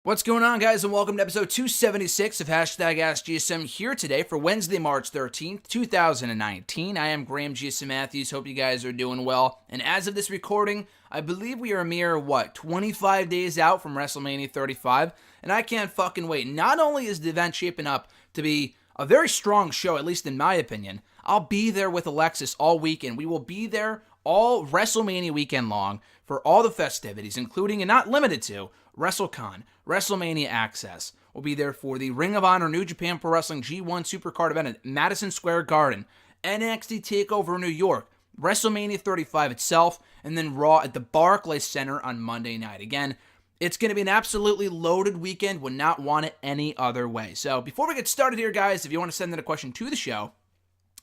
What's going on, guys, and welcome to episode 276 of #AskGSM here today for Wednesday, March 13th, 2019. I am Graham GSM Matthews. Hope you guys are doing well. And as of this recording, I believe we are a mere, 25 days out from WrestleMania 35, and I can't fucking wait. Not only is the event shaping up to be a very strong show, at least in my opinion, I'll be there with Alexis all weekend. We will be there all WrestleMania weekend long for all the festivities, including and not limited to WrestleCon, WrestleMania Access. We'll be there for the Ring of Honor New Japan Pro Wrestling G1 Supercard event at Madison Square Garden, NXT TakeOver New York, WrestleMania 35 itself, and then Raw at the Barclays Center on Monday night. Again, it's going to be an absolutely loaded weekend. Would not want it any other way. So before we get started here, guys, if you want to send in a question to the show,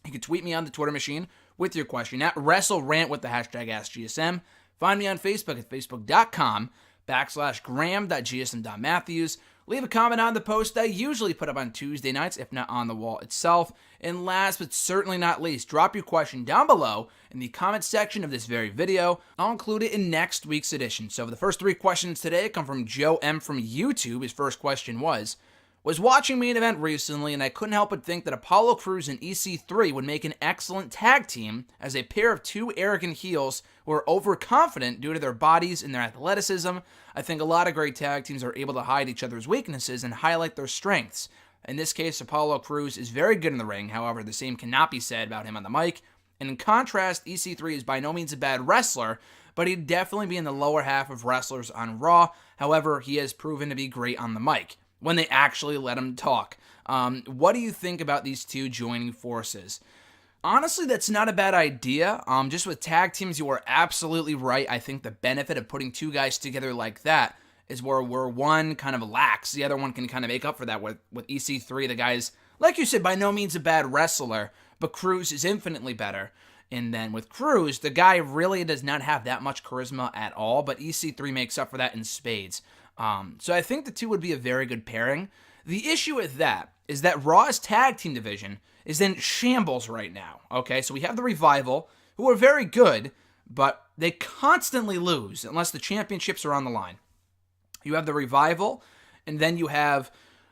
you can tweet me on the Twitter machine with your question at WrestleRant with the hashtag AskGSM. Find me on Facebook at facebook.com/gram.gsm.matthews. Leave a comment on the post I usually put up on Tuesday nights, if not on the wall itself. And last but certainly not least, drop your question down below in the comment section of this very video. I'll include it in next week's edition. So the first three questions today come from Joe M. from YouTube. His first question was watching main event recently, and I couldn't help but think that Apollo Crews and EC3 would make an excellent tag team as a pair of two arrogant heels who are overconfident due to their bodies and their athleticism. I think a lot of great tag teams are able to hide each other's weaknesses and highlight their strengths. In this case, Apollo Crews is very good in the ring, however, the same cannot be said about him on the mic. And in contrast, EC3 is by no means a bad wrestler, but he'd definitely be in the lower half of wrestlers on Raw. However, he has proven to be great on the mic when they actually let him talk. What do you think about these two joining forces? Honestly, that's not a bad idea. Just with tag teams, you are absolutely right. I think the benefit of putting two guys together like that is where one kind of lacks. The other one can kind of make up for that with EC3. The guy's, like you said, by no means a bad wrestler, but Crews is infinitely better. And then with Crews, the guy really does not have that much charisma at all, but EC3 makes up for that in spades. So I think the two would be a very good pairing. The issue with that is that Raw's tag team division is in shambles right now. Okay, so we have the Revival, who are very good, but they constantly lose unless the championships are on the line. You have the Revival, and then you have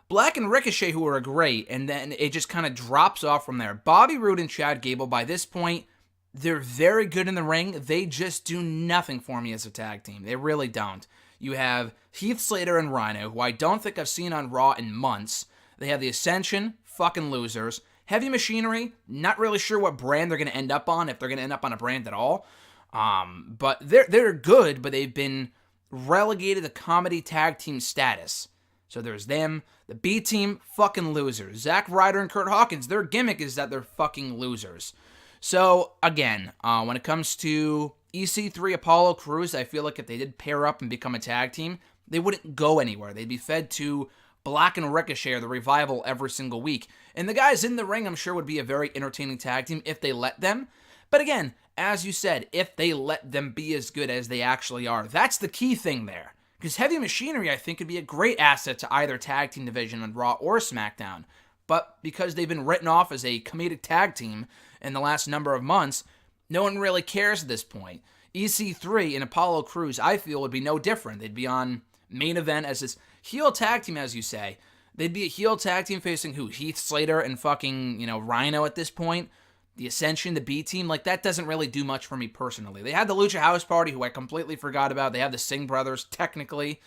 Black and Ricochet, who are great, and then it just kind of drops off from there. Bobby Roode and Chad Gable, by this point, they're very good in the ring. They just do nothing for me as a tag team. They really don't. You have Heath Slater and Rhino, who I don't think I've seen on Raw in months. They have the Ascension, fucking losers. Heavy Machinery, not really sure what brand they're going to end up on, if they're going to end up on a brand at all. But they're good, but they've been relegated to comedy tag team status. So there's them. The B team, fucking losers. Zack Ryder and Kurt Hawkins, their gimmick is that they're fucking losers. So again, when it comes to EC3, Apollo Crews, I feel like if they did pair up and become a tag team, they wouldn't go anywhere. They'd be fed to Black and Ricochet or the Revival every single week. And the guys in the ring, I'm sure, would be a very entertaining tag team if they let them. But again, as you said, if they let them be as good as they actually are, that's the key thing there. Because Heavy Machinery, I think, could be a great asset to either tag team division on Raw or SmackDown. But because they've been written off as a comedic tag team in the last number of months, no one really cares at this point. EC3 and Apollo Crews, I feel, would be no different. They'd be on main event as this heel tag team, as you say. They'd be a heel tag team facing who? Heath Slater and fucking, Rhino at this point. The Ascension, the B team, like that doesn't really do much for me personally. They had the Lucha House Party, who I completely forgot about. They have the Singh brothers, technically.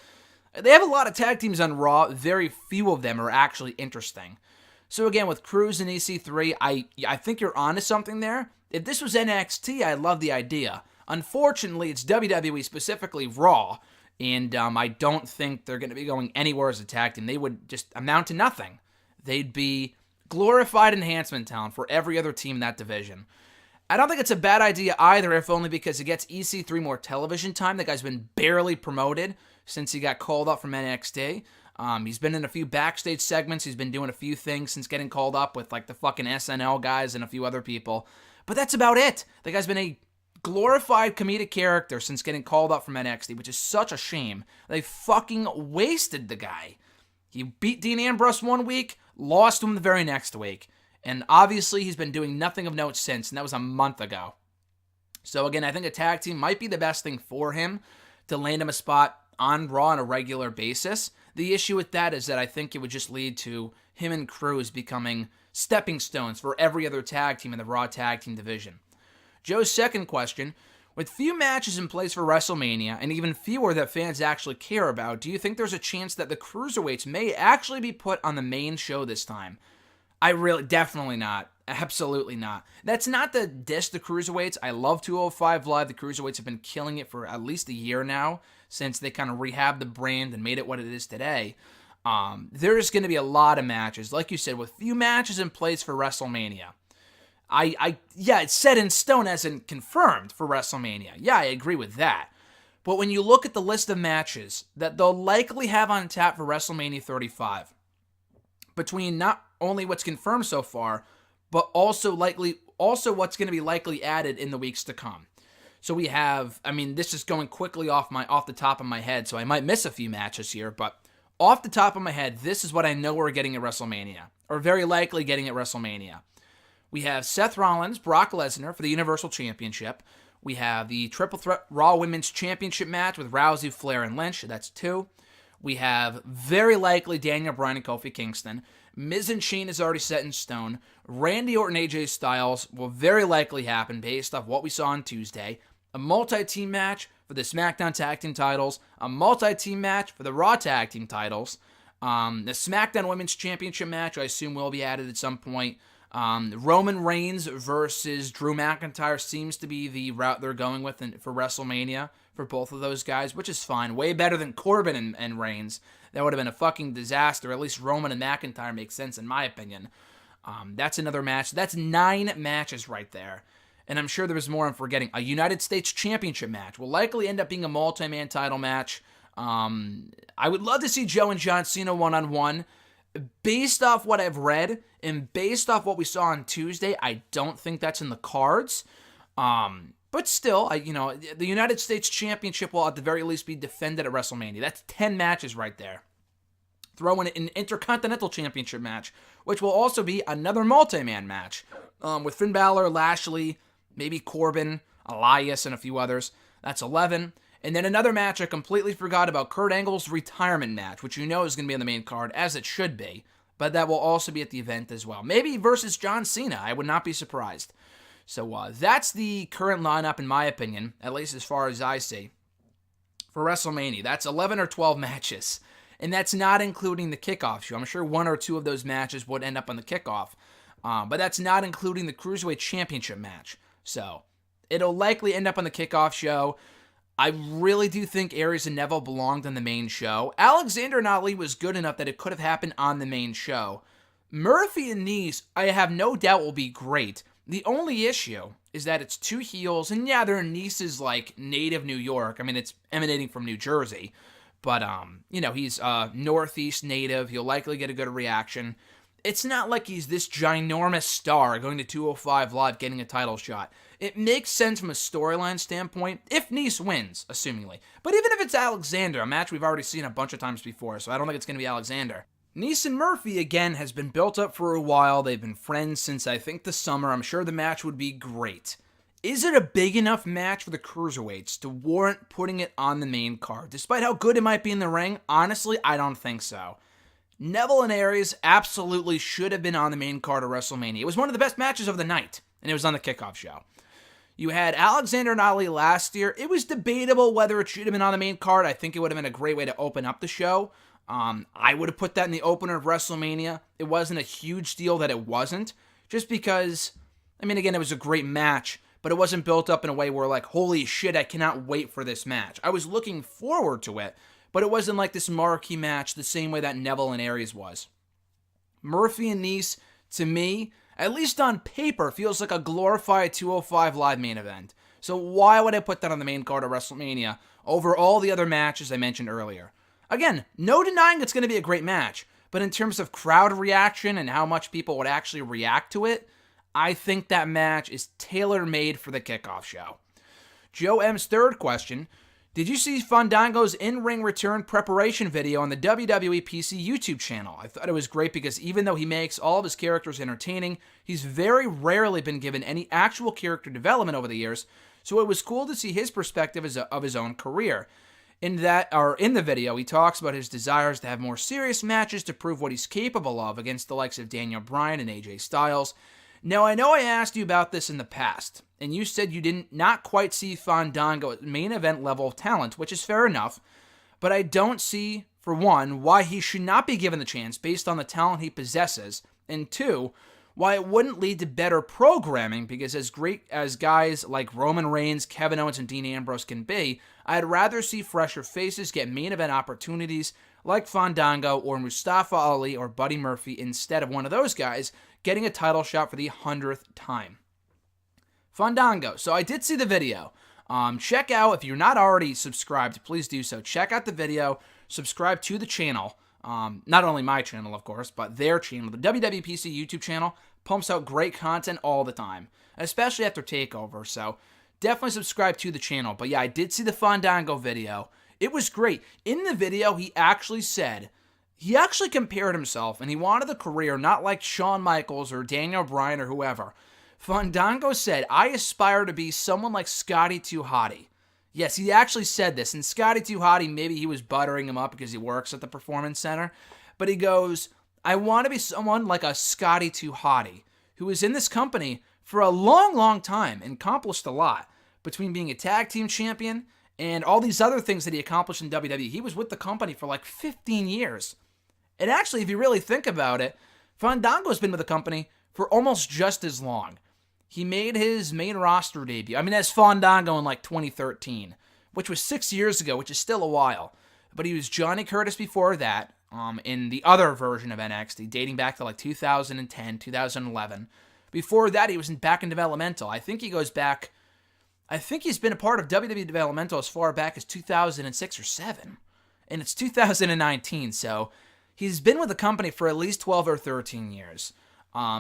They have a lot of tag teams on Raw. Very few of them are actually interesting. So again, with Crews and EC3, I think you're onto something there. If this was NXT, I love the idea. Unfortunately, it's WWE, specifically Raw, and I don't think they're going to be going anywhere as a tag team. They would just amount to nothing. They'd be glorified enhancement talent for every other team in that division. I don't think it's a bad idea either, if only because it gets EC3 more television time. The guy's been barely promoted since he got called up from NXT. He's been in a few backstage segments. He's been doing a few things since getting called up with like the fucking SNL guys and a few other people. But that's about it. The guy's been a glorified comedic character since getting called up from NXT, which is such a shame. They fucking wasted the guy. He beat Dean Ambrose one week, lost him the very next week. And obviously he's been doing nothing of note since, and that was a month ago. So again, I think a tag team might be the best thing for him to land him a spot on Raw on a regular basis. The issue with that is that I think it would just lead to him and Cruz becoming stepping stones for every other tag team in the Raw Tag Team division. Joe's second question, with few matches in place for WrestleMania and even fewer that fans actually care about, do you think there's a chance that the Cruiserweights may actually be put on the main show this time? Definitely not. Absolutely not. That's not to diss the Cruiserweights. I love 205 Live. The Cruiserweights have been killing it for at least a year now, since they kind of rehabbed the brand and made it what it is today. There's going to be a lot of matches, like you said, with few matches in place for WrestleMania. It's set in stone as in confirmed for WrestleMania. Yeah, I agree with that. But when you look at the list of matches that they'll likely have on tap for WrestleMania 35, between not only what's confirmed so far, but also what's going to be likely added in the weeks to come. So we have, this is going quickly off the top of my head, so I might miss a few matches here, but off the top of my head, this is what I know we're getting at WrestleMania, or very likely getting at WrestleMania. We have Seth Rollins, Brock Lesnar for the Universal Championship. We have the Triple Threat Raw Women's Championship match with Rousey, Flair, and Lynch. That's 2. We have very likely Daniel Bryan and Kofi Kingston. Miz and Shane is already set in stone. Randy Orton, AJ Styles will very likely happen based off what we saw on Tuesday. A multi-team match for the SmackDown Tag Team titles. A multi-team match for the Raw Tag Team titles. The SmackDown Women's Championship match, I assume, will be added at some point. Roman Reigns versus Drew McIntyre seems to be the route they're going with for WrestleMania for both of those guys, which is fine. Way better than Corbin and Reigns. That would have been a fucking disaster. At least Roman and McIntyre make sense in my opinion. That's another match. That's 9 matches right there. And I'm sure there was more I'm forgetting. A United States Championship match will likely end up being a multi-man title match. I would love to see Joe and John Cena one-on-one. Based off what I've read and based off what we saw on Tuesday, I don't think that's in the cards. But still, the United States Championship will at the very least be defended at WrestleMania. That's 10 matches right there. Throw in an Intercontinental Championship match, which will also be another multi-man match with Finn Balor, Lashley, maybe Corbin, Elias, and a few others. That's 11. And then another match I completely forgot about, Kurt Angle's retirement match, which is going to be on the main card, as it should be. But that will also be at the event as well. Maybe versus John Cena. I would not be surprised. So that's the current lineup, in my opinion, at least as far as I see, for WrestleMania. That's 11 or 12 matches. And that's not including the kickoff show. I'm sure 1 or 2 of those matches would end up on the kickoff. But that's not including the Cruiserweight Championship match. So it'll likely end up on the kickoff show. I really do think Aries and Neville belonged on the main show. Alexander and Ali was good enough that it could have happened on the main show. Murphy and Nice, I have no doubt will be great. The only issue is that it's 2 heels, and yeah, they're Nice's, native New York. It's emanating from New Jersey. But, he's Northeast native. He'll likely get a good reaction. It's not like he's this ginormous star going to 205 Live getting a title shot. It makes sense from a storyline standpoint if Nice wins, assumingly. But even if it's Alexander, a match we've already seen a bunch of times before, so I don't think it's going to be Alexander. Nice and Murphy, again, has been built up for a while. They've been friends since, I think, the summer. I'm sure the match would be great. Is it a big enough match for the Cruiserweights to warrant putting it on the main card? Despite how good it might be in the ring, honestly, I don't think so. Neville and Aries absolutely should have been on the main card of WrestleMania. It was one of the best matches of the night, and it was on the kickoff show. You had Alexander and Ali last year. It was debatable whether it should have been on the main card. I think it would have been a great way to open up the show. I would have put that in the opener of WrestleMania. It wasn't a huge deal that it wasn't, just because, again, it was a great match, but it wasn't built up in a way where holy shit, I cannot wait for this match. I was looking forward to it, but it wasn't like this marquee match the same way that Neville and Aries was. Murphy and Nice, to me, at least on paper, feels like a glorified 205 Live main event. So why would I put that on the main card of WrestleMania over all the other matches I mentioned earlier? Again, no denying it's going to be a great match, but in terms of crowd reaction and how much people would actually react to it, I think that match is tailor-made for the kickoff show. Joe M's third question, did you see Fandango's in-ring return preparation video on the WWE PC YouTube channel? I thought it was great because even though he makes all of his characters entertaining, he's very rarely been given any actual character development over the years, so it was cool to see his perspective of his own career. In the video, he talks about his desires to have more serious matches to prove what he's capable of against the likes of Daniel Bryan and AJ Styles. Now, I know I asked you about this in the past, and you said you didn't not quite see Fandango at main event level talent, which is fair enough, but I don't see, for one, why he should not be given the chance based on the talent he possesses, and two, why it wouldn't lead to better programming, because as great as guys like Roman Reigns, Kevin Owens, and Dean Ambrose can be, I'd rather see fresher faces get main event opportunities like Fandango or Mustafa Ali or Buddy Murphy instead of one of those guys getting a title shot for the 100th time. Fandango. So I did see the video. Check out, if you're not already subscribed, please do so. Check out the video. Subscribe to the channel. Not only my channel, of course, but their channel. The WWPC YouTube channel pumps out great content all the time, especially after TakeOver. So definitely subscribe to the channel. But yeah, I did see the Fandango video. It was great. In the video, he actually compared himself, and he wanted a career not like Shawn Michaels or Daniel Bryan or whoever. Fandango said, I aspire to be someone like Scotty 2 Hotty. Yes, he actually said this, and Scotty 2 Hotty, maybe he was buttering him up because he works at the Performance Center, but he goes, I want to be someone like a Scotty 2 Hotty, who was in this company for a long, long time and accomplished a lot, between being a tag team champion and all these other things that he accomplished in WWE. He was with the company for like 15 years. And actually, if you really think about it, Fandango's been with the company for almost just as long. He made his main roster debut, as Fandango in like 2013, which was 6 years ago, which is still a while. But he was Johnny Curtis before that, in the other version of NXT, dating back to like 2010, 2011. Before that, he was back in developmental. I think he's been a part of WWE developmental as far back as 2006 or 7. And it's 2019, so he's been with the company for at least 12 or 13 years.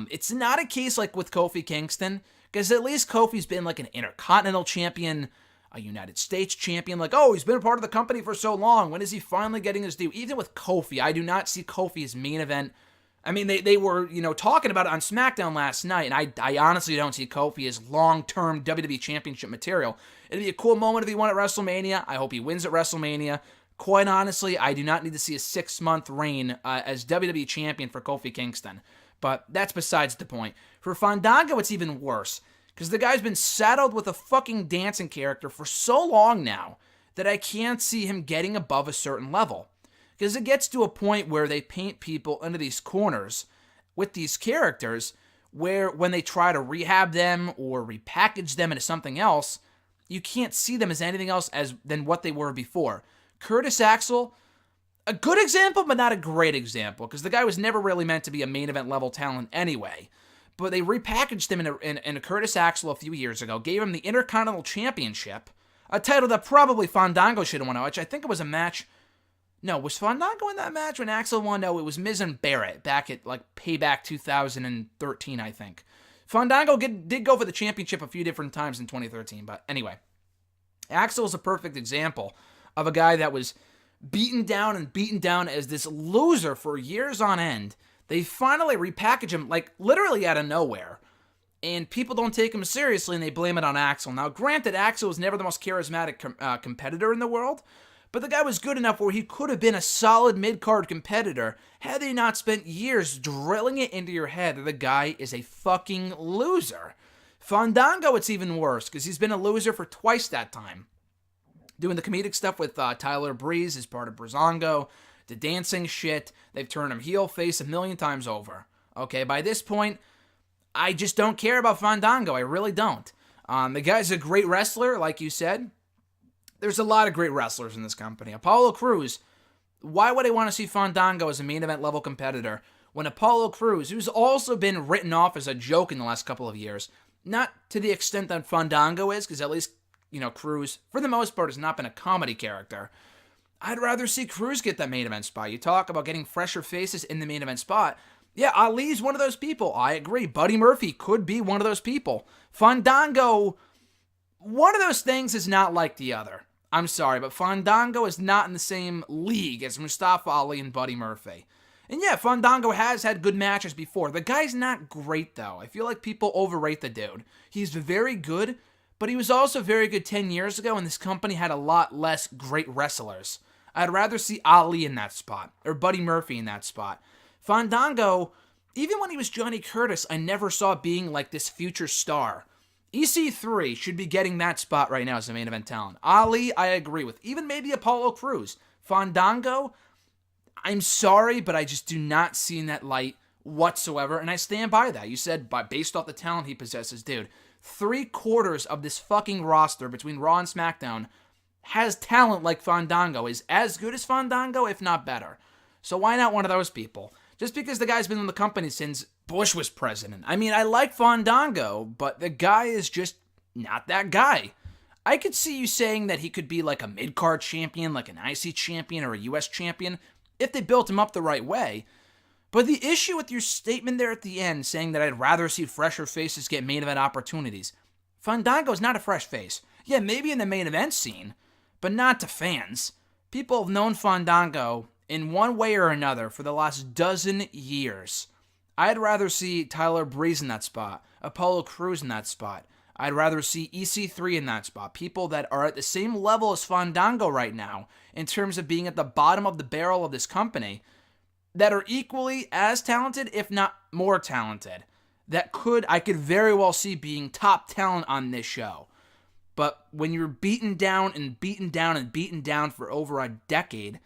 It's not a case like with Kofi Kingston, because at least Kofi's been like an Intercontinental Champion, a United States Champion. Like, oh, he's been a part of the company for so long. When is he finally getting his due? Even with Kofi, I do not see Kofi as main event. They were, talking about it on SmackDown last night, and I honestly don't see Kofi as long-term WWE Championship material. It'd be a cool moment if he won at WrestleMania. I hope he wins at WrestleMania. Quite honestly, I do not need to see a 6-month reign as WWE Champion for Kofi Kingston. But that's besides the point. For Fandango, it's even worse, because the guy's been saddled with a fucking dancing character for so long now that I can't see him getting above a certain level. Because it gets to a point where they paint people into these corners with these characters where when they try to rehab them or repackage them into something else, you can't see them as anything else than what they were before. Curtis Axel, a good example, but not a great example, because the guy was never really meant to be a main event level talent anyway. But they repackaged him in a Curtis Axel a few years ago, gave him the Intercontinental Championship, a title that probably Fandango should have won, which I think it was a match. No, was Fandango in that match when Axel won? No, it was Miz and Barrett back at like Payback 2013, I think. Fandango did go for the championship a few different times in 2013, but anyway. Axel is a perfect example of a guy that was beaten down as this loser for years on end. They finally repackage him, like, literally out of nowhere. And people don't take him seriously, and they blame it on Axel. Now, granted, Axel was never the most charismatic competitor in the world, but the guy was good enough where he could have been a solid mid-card competitor had they not spent years drilling it into your head that the guy is a fucking loser. Fandango, it's even worse, because he's been a loser for twice that time. Doing the comedic stuff with Tyler Breeze as part of Breezango, the dancing shit, they've turned him heel face a million times over. Okay, by this point, I just don't care about Fandango, I really don't. The guy's a great wrestler, like you said. There's a lot of great wrestlers in this company. Apollo Crews, why would I want to see Fandango as a main event level competitor when Apollo Crews, who's also been written off as a joke in the last couple of years, not to the extent that Fandango is, because at least, Crews, for the most part, has not been a comedy character. I'd rather see Crews get that main event spot. You talk about getting fresher faces in the main event spot. Yeah, Ali's one of those people. I agree. Buddy Murphy could be one of those people. Fandango, one of those things is not like the other. I'm sorry, but Fandango is not in the same league as Mustafa Ali and Buddy Murphy. And yeah, Fandango has had good matches before. The guy's not great, though. I feel like people overrate the dude. He's very good, but he was also very good 10 years ago, and this company had a lot less great wrestlers. I'd rather see Ali in that spot, or Buddy Murphy in that spot. Fandango, even when he was Johnny Curtis, I never saw being like this future star. EC3 should be getting that spot right now as the main event talent. Ali, I agree with. Even maybe Apollo Crews. Fandango, I'm sorry, but I just do not see in that light whatsoever, and I stand by that. You said, based off the talent he possesses, dude, 3/4 of this fucking roster between Raw and SmackDown has talent like Fandango, is as good as Fandango, if not better. So why not one of those people? Just because the guy's been in the company since Bush was president. I mean, I like Fandango, but the guy is just not that guy. I could see you saying that he could be like a mid-card champion, like an IC champion or a US champion, if they built him up the right way. But the issue with your statement there at the end, saying that I'd rather see fresher faces get main event opportunities. Fandango's not a fresh face. Yeah, maybe in the main event scene, but not to fans. People have known Fandango in one way or another for the last dozen years. I'd rather see Tyler Breeze in that spot, Apollo Crews in that spot. I'd rather see EC3 in that spot. People that are at the same level as Fandango right now in terms of being at the bottom of the barrel of this company, that are equally as talented, if not more talented. I could very well see being top talent on this show. But when you're beaten down and beaten down and beaten down for over a decade,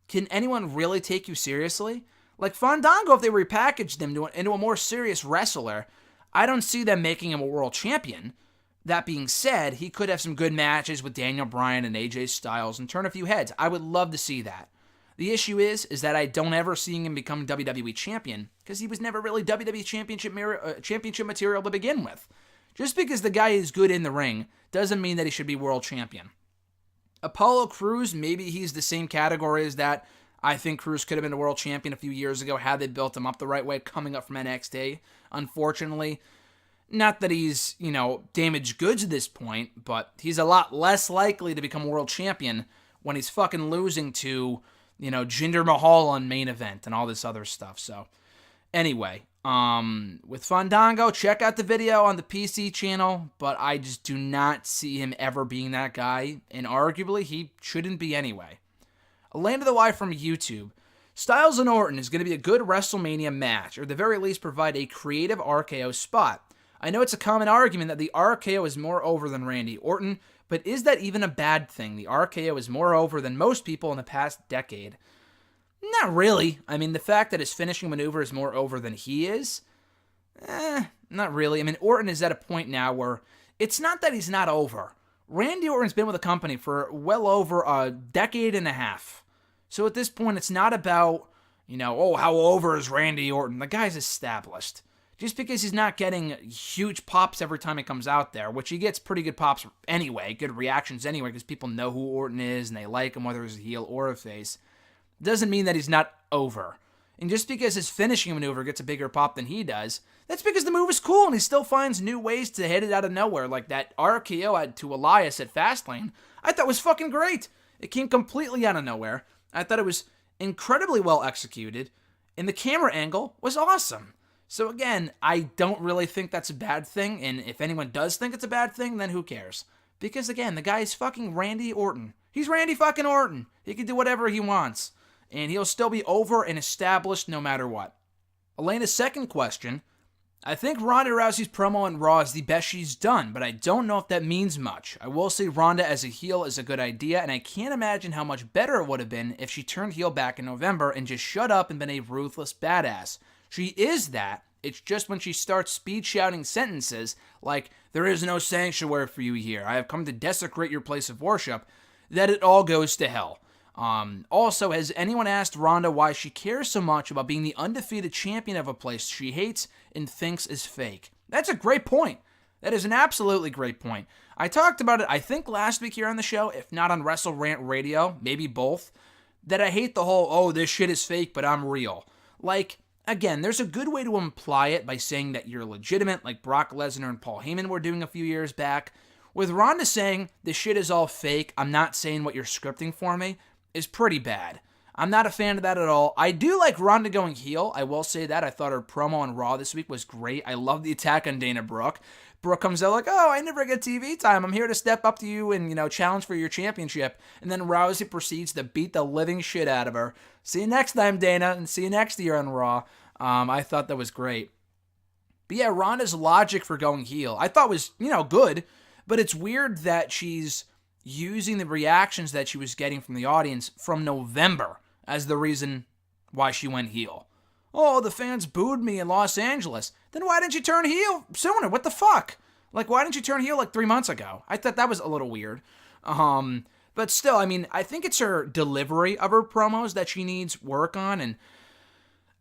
can anyone really take you seriously? Like Fandango, if they repackaged him into a more serious wrestler, I don't see them making him a world champion. That being said, he could have some good matches with Daniel Bryan and AJ Styles and turn a few heads. I would love to see that. The issue is that I don't ever see him become WWE champion because he was never really WWE championship material to begin with. Just because the guy is good in the ring doesn't mean that he should be world champion. Apollo Crews, maybe he's the same category as that. I think Crews could have been a world champion a few years ago had they built him up the right way coming up from NXT. Unfortunately, not that he's, damaged goods at this point, but he's a lot less likely to become world champion when he's fucking losing to, Jinder Mahal on main event and all this other stuff. So, anyway, with Fandango, check out the video on the PC channel, but I just do not see him ever being that guy, and arguably he shouldn't be anyway. Elena the Y from YouTube. Styles and Orton is going to be a good WrestleMania match, or at the very least provide a creative RKO spot. I know it's a common argument that the RKO is more over than Randy Orton, but is that even a bad thing? The RKO is more over than most people in the past decade. Not really. I mean, the fact that his finishing maneuver is more over than he is, not really. I mean, Orton is at a point now where it's not that he's not over. Randy Orton's been with the company for well over a decade and a half. So at this point, it's not about, how over is Randy Orton? The guy's established. Just because he's not getting huge pops every time he comes out there, which he gets pretty good pops anyway, good reactions anyway, because people know who Orton is and they like him, whether he's a heel or a face, doesn't mean that he's not over. And just because his finishing maneuver gets a bigger pop than he does, that's because the move is cool and he still finds new ways to hit it out of nowhere, like that RKO to Elias at Fastlane. I thought was fucking great. It came completely out of nowhere. I thought it was incredibly well executed, and the camera angle was awesome. So again, I don't really think that's a bad thing, and if anyone does think it's a bad thing, then who cares? Because again, the guy is fucking Randy Orton. He's Randy fucking Orton. He can do whatever he wants, and he'll still be over and established no matter what. Elena's second question. I think Ronda Rousey's promo on Raw is the best she's done, but I don't know if that means much. I will say Ronda as a heel is a good idea, and I can't imagine how much better it would have been if she turned heel back in November and just shut up and been a ruthless badass. She is that. It's just when she starts speed shouting sentences like, "There is no sanctuary for you here. I have come to desecrate your place of worship," that it all goes to hell. Also, has anyone asked Ronda why she cares so much about being the undefeated champion of a place she hates and thinks is fake? That's a great point. That is an absolutely great point. I talked about it, I think, last week here on the show, if not on Wrestle Rant Radio, maybe both, that I hate the whole, this shit is fake, but I'm real. Like, again, there's a good way to imply it by saying that you're legitimate, like Brock Lesnar and Paul Heyman were doing a few years back. With Ronda saying, this shit is all fake, I'm not saying what you're scripting for me, is pretty bad. I'm not a fan of that at all. I do like Ronda going heel. I will say that. I thought her promo on Raw this week was great. I love the attack on Dana Brooke. Brooke comes out like, oh, I never get TV time. I'm here to step up to you and, challenge for your championship. And then Rousey proceeds to beat the living shit out of her. See you next time, Dana, and see you next year on Raw. I thought that was great. But yeah, Ronda's logic for going heel, I thought was, good. But it's weird that she's using the reactions that she was getting from the audience from November as the reason why she went heel. Oh, the fans booed me in Los Angeles. Then why didn't you turn heel sooner? What the fuck? Why didn't you turn heel 3 months ago? I thought that was a little weird. But still, I think it's her delivery of her promos that she needs work on, and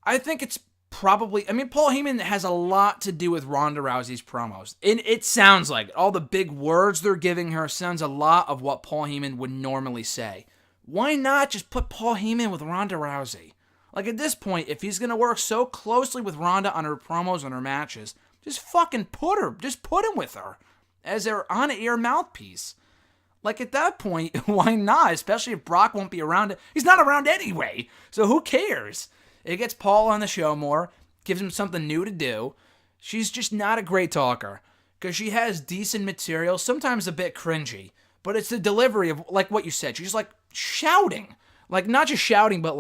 I think it's probably, Paul Heyman has a lot to do with Ronda Rousey's promos. And it sounds like all the big words they're giving her sounds a lot of what Paul Heyman would normally say. Why not just put Paul Heyman with Ronda Rousey? At this point, if he's going to work so closely with Ronda on her promos and her matches, just fucking put him with her as her on-air mouthpiece. At that point, why not? Especially if Brock won't be around. He's not around anyway, so who cares? It gets Paul on the show more, gives him something new to do. She's just not a great talker, because she has decent material, sometimes a bit cringy, but it's the delivery of, what you said, she's shouting. Not just shouting, but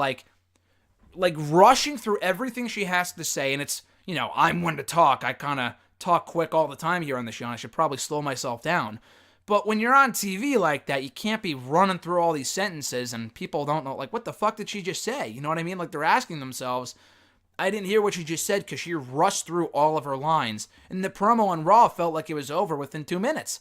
rushing through everything she has to say, and it's, I'm one to talk. I kind of talk quick all the time here on the show, and I should probably slow myself down. But when you're on TV like that, you can't be running through all these sentences, and people don't know, what the fuck did she just say? You know what I mean? They're asking themselves, I didn't hear what she just said because she rushed through all of her lines, and the promo on Raw felt like it was over within 2 minutes.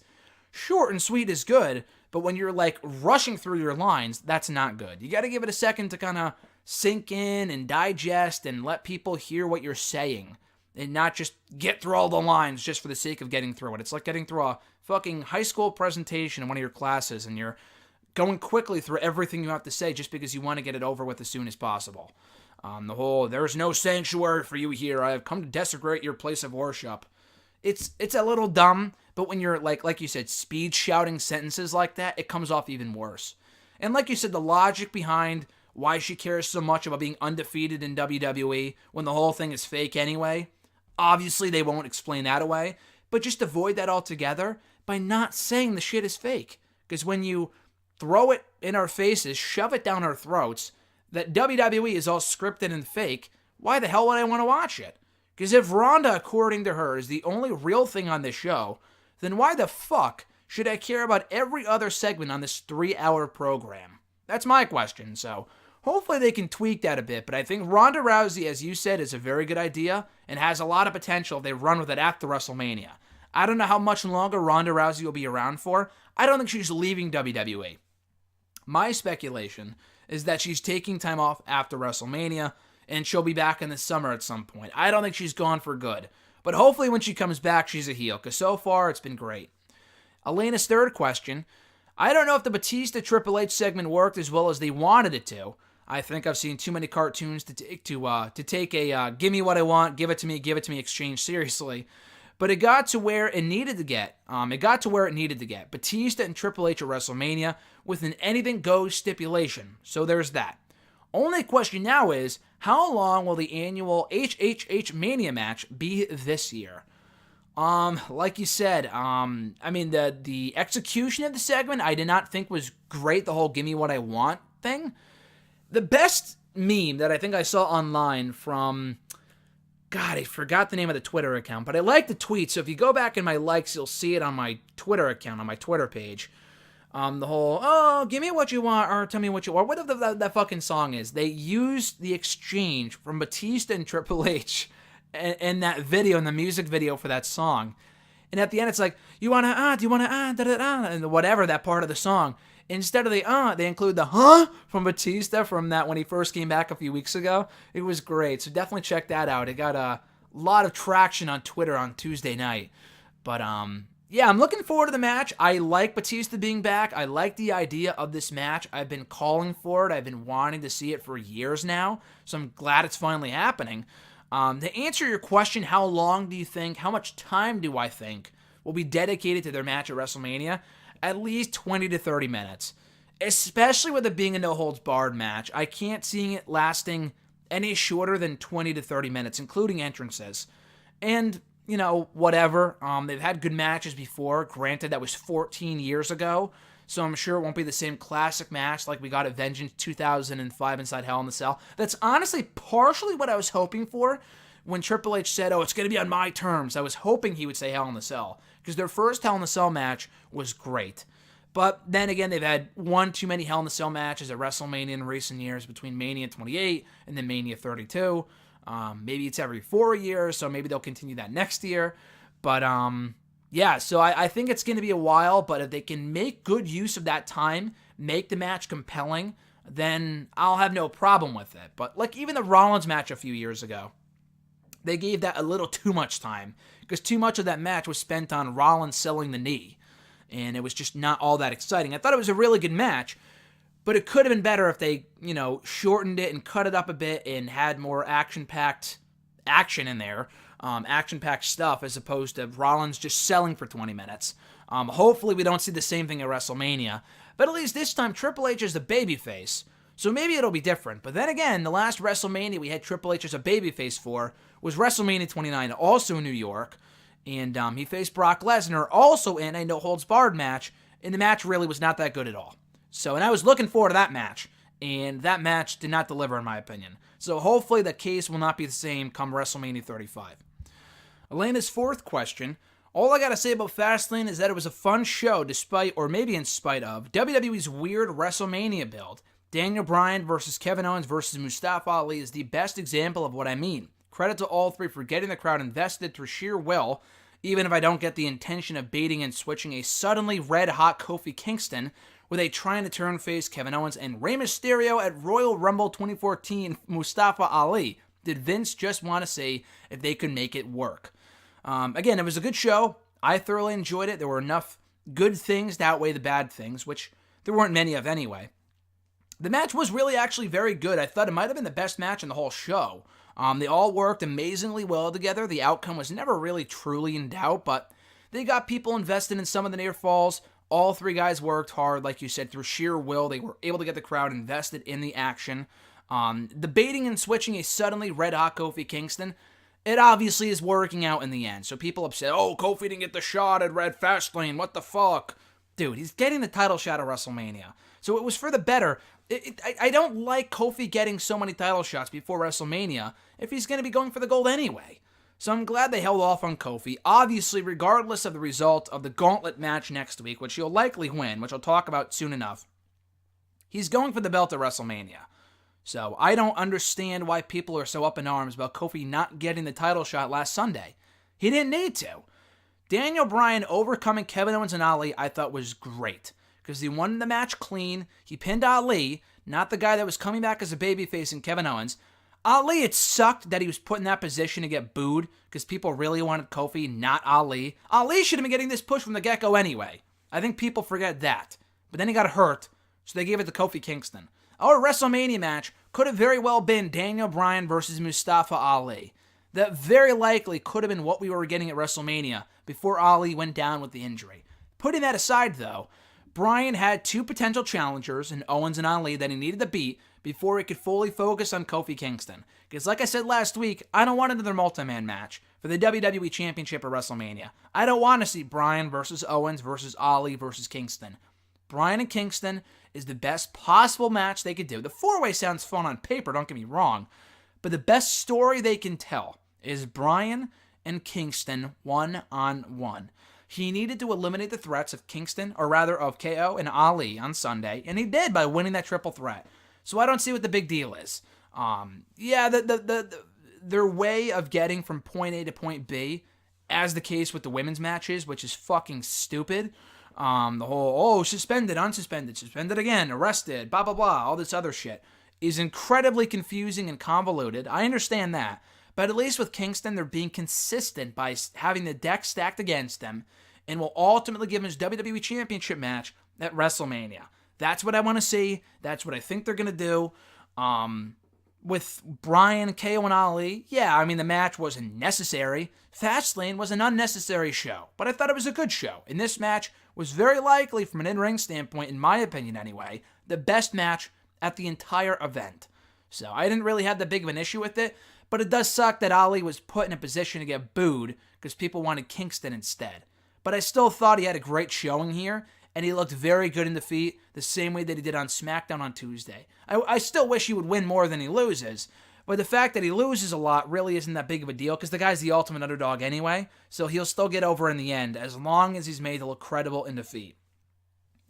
Short and sweet is good, but when you're, rushing through your lines, that's not good. You got to give it a second to kind of sink in and digest and let people hear what you're saying and not just get through all the lines just for the sake of getting through it. It's like getting through a fucking high school presentation in one of your classes and you're going quickly through everything you have to say just because you want to get it over with as soon as possible. The whole, there's no sanctuary for you here. I have come to desecrate your place of worship. It's a little dumb, but when you're, like you said, speed shouting sentences like that, it comes off even worse. And like you said, the logic behind why she cares so much about being undefeated in WWE when the whole thing is fake anyway, obviously they won't explain that away, but just avoid that altogether by not saying the shit is fake. Because when you throw it in our faces, shove it down our throats, that WWE is all scripted and fake, why the hell would I want to watch it? Because if Ronda, according to her, is the only real thing on this show, then why the fuck should I care about every other segment on this 3-hour program? That's my question, so hopefully they can tweak that a bit, but I think Ronda Rousey, as you said, is a very good idea and has a lot of potential if they run with it after WrestleMania. I don't know how much longer Ronda Rousey will be around for. I don't think she's leaving WWE. My speculation is that she's taking time off after WrestleMania, and she'll be back in the summer at some point. I don't think she's gone for good, but hopefully when she comes back, she's a heel, because so far it's been great. Elena's third question, I don't know if the Batista Triple H segment worked as well as they wanted it to. I think I've seen too many cartoons to take a give me what I want, give it to me exchange seriously. But it got to where it needed to get. Batista and Triple H at WrestleMania with an anything goes stipulation. So there's that. Only question now is, how long will the annual HHH Mania match be this year? Like you said, the execution of the segment I did not think was great, the whole gimme what I want thing. The best meme that I think I saw online from, God, I forgot the name of the Twitter account, but I like the tweet, so if you go back in my likes, you'll see it on my Twitter account, on my Twitter page. The whole, oh, give me what you want, or tell me what you want, whatever that fucking song is. They used the exchange from Batista and Triple H in that video, in the music video for that song. And at the end, it's like, you wanna, do you wanna, da-da-da, and whatever, that part of the song. Instead of the they include the from Batista from that when he first came back a few weeks ago. It was great, so definitely check that out. It got a lot of traction on Twitter on Tuesday night. But, yeah, I'm looking forward to the match. I like Batista being back. I like the idea of this match. I've been calling for it. I've been wanting to see it for years now, so I'm glad it's finally happening. To answer your question, how long do you think, how much time do I think will be dedicated to their match at WrestleMania? At least 20 to 30 minutes. especially with it being a no-holds-barred match. I can't see it lasting any shorter than 20 to 30 minutes, including entrances. And, whatever. They've had good matches before. Granted, that was 14 years ago, so I'm sure it won't be the same classic match like we got at Vengeance 2005 inside Hell in the Cell. That's honestly partially what I was hoping for when Triple H said, it's going to be on my terms. I was hoping he would say Hell in the Cell, because their first Hell in the Cell match was great. But then again, they've had one too many Hell in the Cell matches at WrestleMania in recent years, between Mania 28 and then Mania 32. Maybe it's every 4 years, so maybe they'll continue that next year. But so I think it's going to be a while, but if they can make good use of that time, make the match compelling, then I'll have no problem with it. But like even the Rollins match a few years ago, they gave that a little too much time, because too much of that match was spent on Rollins selling the knee, and it was just not all that exciting. I thought it was a really good match, but it could have been better if they, shortened it and cut it up a bit and had more action-packed action in there, action-packed stuff, as opposed to Rollins just selling for 20 minutes. Hopefully we don't see the same thing at WrestleMania, but at least this time Triple H is the babyface, so maybe it'll be different. But then again, the last WrestleMania we had Triple H as a babyface for was WrestleMania 29, also in New York, and he faced Brock Lesnar, also in a no-holds-barred match, and the match really was not that good at all. So, and I was looking forward to that match, and that match did not deliver in my opinion. So hopefully the case will not be the same come WrestleMania 35. Elena's fourth question: all I gotta say about Fastlane is that it was a fun show despite, or maybe in spite of, WWE's weird WrestleMania build. Daniel Bryan versus Kevin Owens versus Mustafa Ali is the best example of what I mean. Credit to all three for getting the crowd invested through sheer will, even if I don't get the intention of baiting and switching a suddenly red-hot Kofi Kingston with a trying to turn face Kevin Owens and Rey Mysterio at Royal Rumble 2014 Mustafa Ali. Did Vince just want to say if they could make it work? Again, it was a good show. I thoroughly enjoyed it. There were enough good things to outweigh the bad things, which there weren't many of anyway. The match was really actually very good. I thought it might have been the best match in the whole show. They all worked amazingly well together. The outcome was never really truly in doubt, but they got people invested in some of the near falls. All three guys worked hard, like you said, through sheer will. They were able to get the crowd invested in the action. The baiting and switching a suddenly red-hot Kofi Kingston, it obviously is working out in the end. So people upset, Kofi didn't get the shot at Red Fastlane, what the fuck? Dude, he's getting the title shot at WrestleMania. So it was for the better. I don't like Kofi getting so many title shots before WrestleMania if he's going to be going for the gold anyway. So I'm glad they held off on Kofi. Obviously, regardless of the result of the gauntlet match next week, which he'll likely win, which I'll talk about soon enough, he's going for the belt at WrestleMania. So I don't understand why people are so up in arms about Kofi not getting the title shot last Sunday. He didn't need to. Daniel Bryan overcoming Kevin Owens and Ali I thought was great, because he won the match clean. He pinned Ali, not the guy that was coming back as a babyface in Kevin Owens. Ali, it sucked that he was put in that position to get booed because people really wanted Kofi, not Ali. Ali should have been getting this push from the get-go anyway. I think people forget that. But then he got hurt, so they gave it to Kofi Kingston. Our WrestleMania match could have very well been Daniel Bryan versus Mustafa Ali. That very likely could have been what we were getting at WrestleMania before Ali went down with the injury. Putting that aside, though, Bryan had two potential challengers in Owens and Ali that he needed to beat before he could fully focus on Kofi Kingston. Because like I said last week, I don't want another multi-man match for the WWE Championship at WrestleMania. I don't want to see Bryan versus Owens versus Ali versus Kingston. Bryan and Kingston is the best possible match they could do. The four-way sounds fun on paper, don't get me wrong, but the best story they can tell is Bryan and Kingston one-on-one. He needed to eliminate the threats of Kingston, or rather of KO and Ali on Sunday, and he did by winning that triple threat. So I don't see what the big deal is. Their way of getting from point A to point B, as the case with the women's matches, which is fucking stupid. The whole, suspended, unsuspended, suspended again, arrested, blah, blah, blah, all this other shit is incredibly confusing and convoluted. I understand that. But at least with Kingston, they're being consistent by having the deck stacked against them and will ultimately give him his WWE Championship match at WrestleMania. That's what I want to see. That's what I think they're going to do. With Bryan, KO, and Ali, the match wasn't necessary. Fastlane was an unnecessary show, but I thought it was a good show. And this match was very likely, from an in-ring standpoint, in my opinion anyway, the best match at the entire event. So I didn't really have that big of an issue with it, but it does suck that Ali was put in a position to get booed because people wanted Kingston instead. But I still thought he had a great showing here, and he looked very good in defeat, the same way that he did on SmackDown on Tuesday. I still wish he would win more than he loses, but the fact that he loses a lot really isn't that big of a deal because the guy's the ultimate underdog anyway, so he'll still get over in the end as long as he's made to look credible in defeat.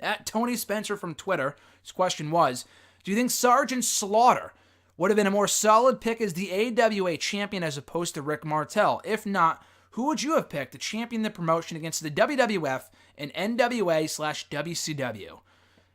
At Tony Spencer from Twitter, his question was, do you think Sergeant Slaughter would have been a more solid pick as the AWA champion as opposed to Rick Martel? If not, who would you have picked to champion the promotion against the WWF and NWA/WCW?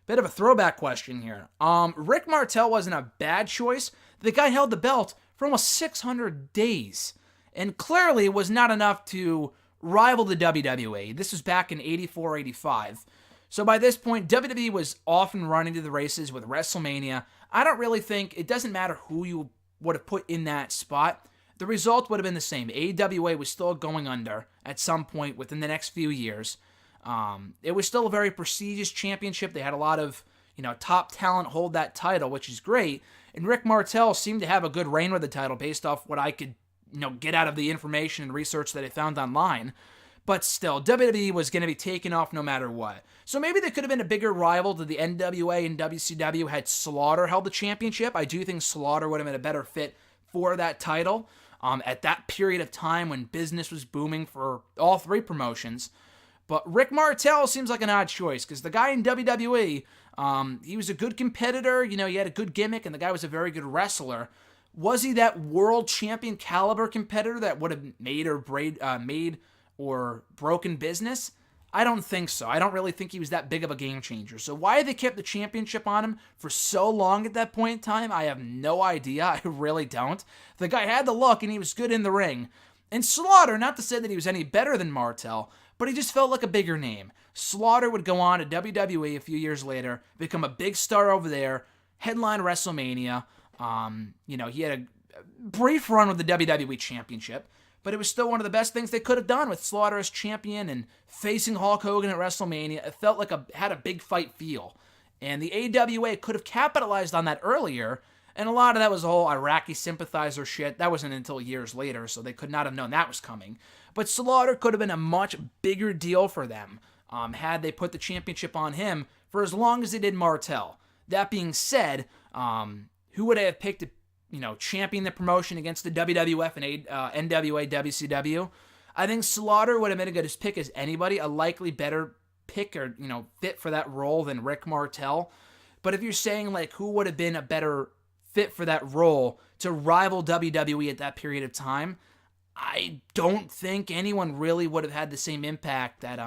Bit of a throwback question here. Rick Martel wasn't a bad choice. The guy held the belt for almost 600 days, and clearly was not enough to rival the WWE. This was back in 84-85. So by this point, WWE was off and running to the races with WrestleMania. I don't really think, it doesn't matter who you would have put in that spot. The result would have been the same. AWA was still going under at some point within the next few years. It was still a very prestigious championship. They had a lot of, top talent hold that title, which is great. And Rick Martel seemed to have a good reign with the title based off what I could, get out of the information and research that I found online. But still, WWE was going to be taken off no matter what. So maybe there could have been a bigger rival to the NWA and WCW had Slaughter held the championship. I do think Slaughter would have been a better fit for that title at that period of time when business was booming for all three promotions. But Rick Martel seems like an odd choice because the guy in WWE, he was a good competitor. He had a good gimmick, and the guy was a very good wrestler. Was he that world champion caliber competitor that would have made or broken business? I don't think so. I don't really think he was that big of a game changer. So why they kept the championship on him for so long at that point in time, I have no idea. I really don't. The guy had the look, and he was good in the ring. And Slaughter, not to say that he was any better than Martel, but he just felt like a bigger name. Slaughter would go on to WWE a few years later, become a big star over there, headline WrestleMania. He had a brief run with the WWE Championship, but it was still one of the best things they could have done with Slaughter as champion and facing Hulk Hogan at WrestleMania. It felt like had a big fight feel. And the AWA could have capitalized on that earlier, and a lot of that was the whole Iraqi sympathizer shit. That wasn't until years later, so they could not have known that was coming. But Slaughter could have been a much bigger deal for them had they put the championship on him for as long as they did Martel. That being said, who would I have picked to champion the promotion against the WWF and NWA, WCW? I think Slaughter would have been a good pick as anybody, a likely better pick or, fit for that role than Rick Martel. But if you're saying, who would have been a better fit for that role to rival WWE at that period of time, I don't think anyone really would have had the same impact that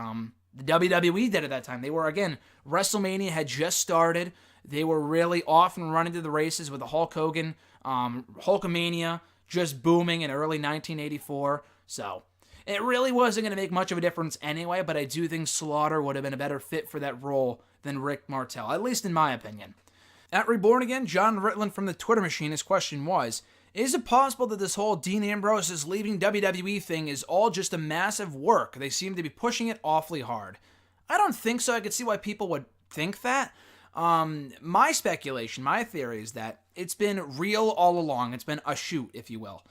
the WWE did at that time. They were, again, WrestleMania had just started. They were really off and running to the races with the Hulk Hogan, Hulkamania just booming in early 1984. So it really wasn't going to make much of a difference anyway, but I do think Slaughter would have been a better fit for that role than Rick Martel, at least in my opinion. At Reborn Again, John Ritland from the Twitter machine, his question was, is it possible that this whole Dean Ambrose's leaving WWE thing is all just a massive work? They seem to be pushing it awfully hard. I don't think so. I could see why people would think that. My speculation, my theory is that it's been real all along. It's been a shoot, if you will.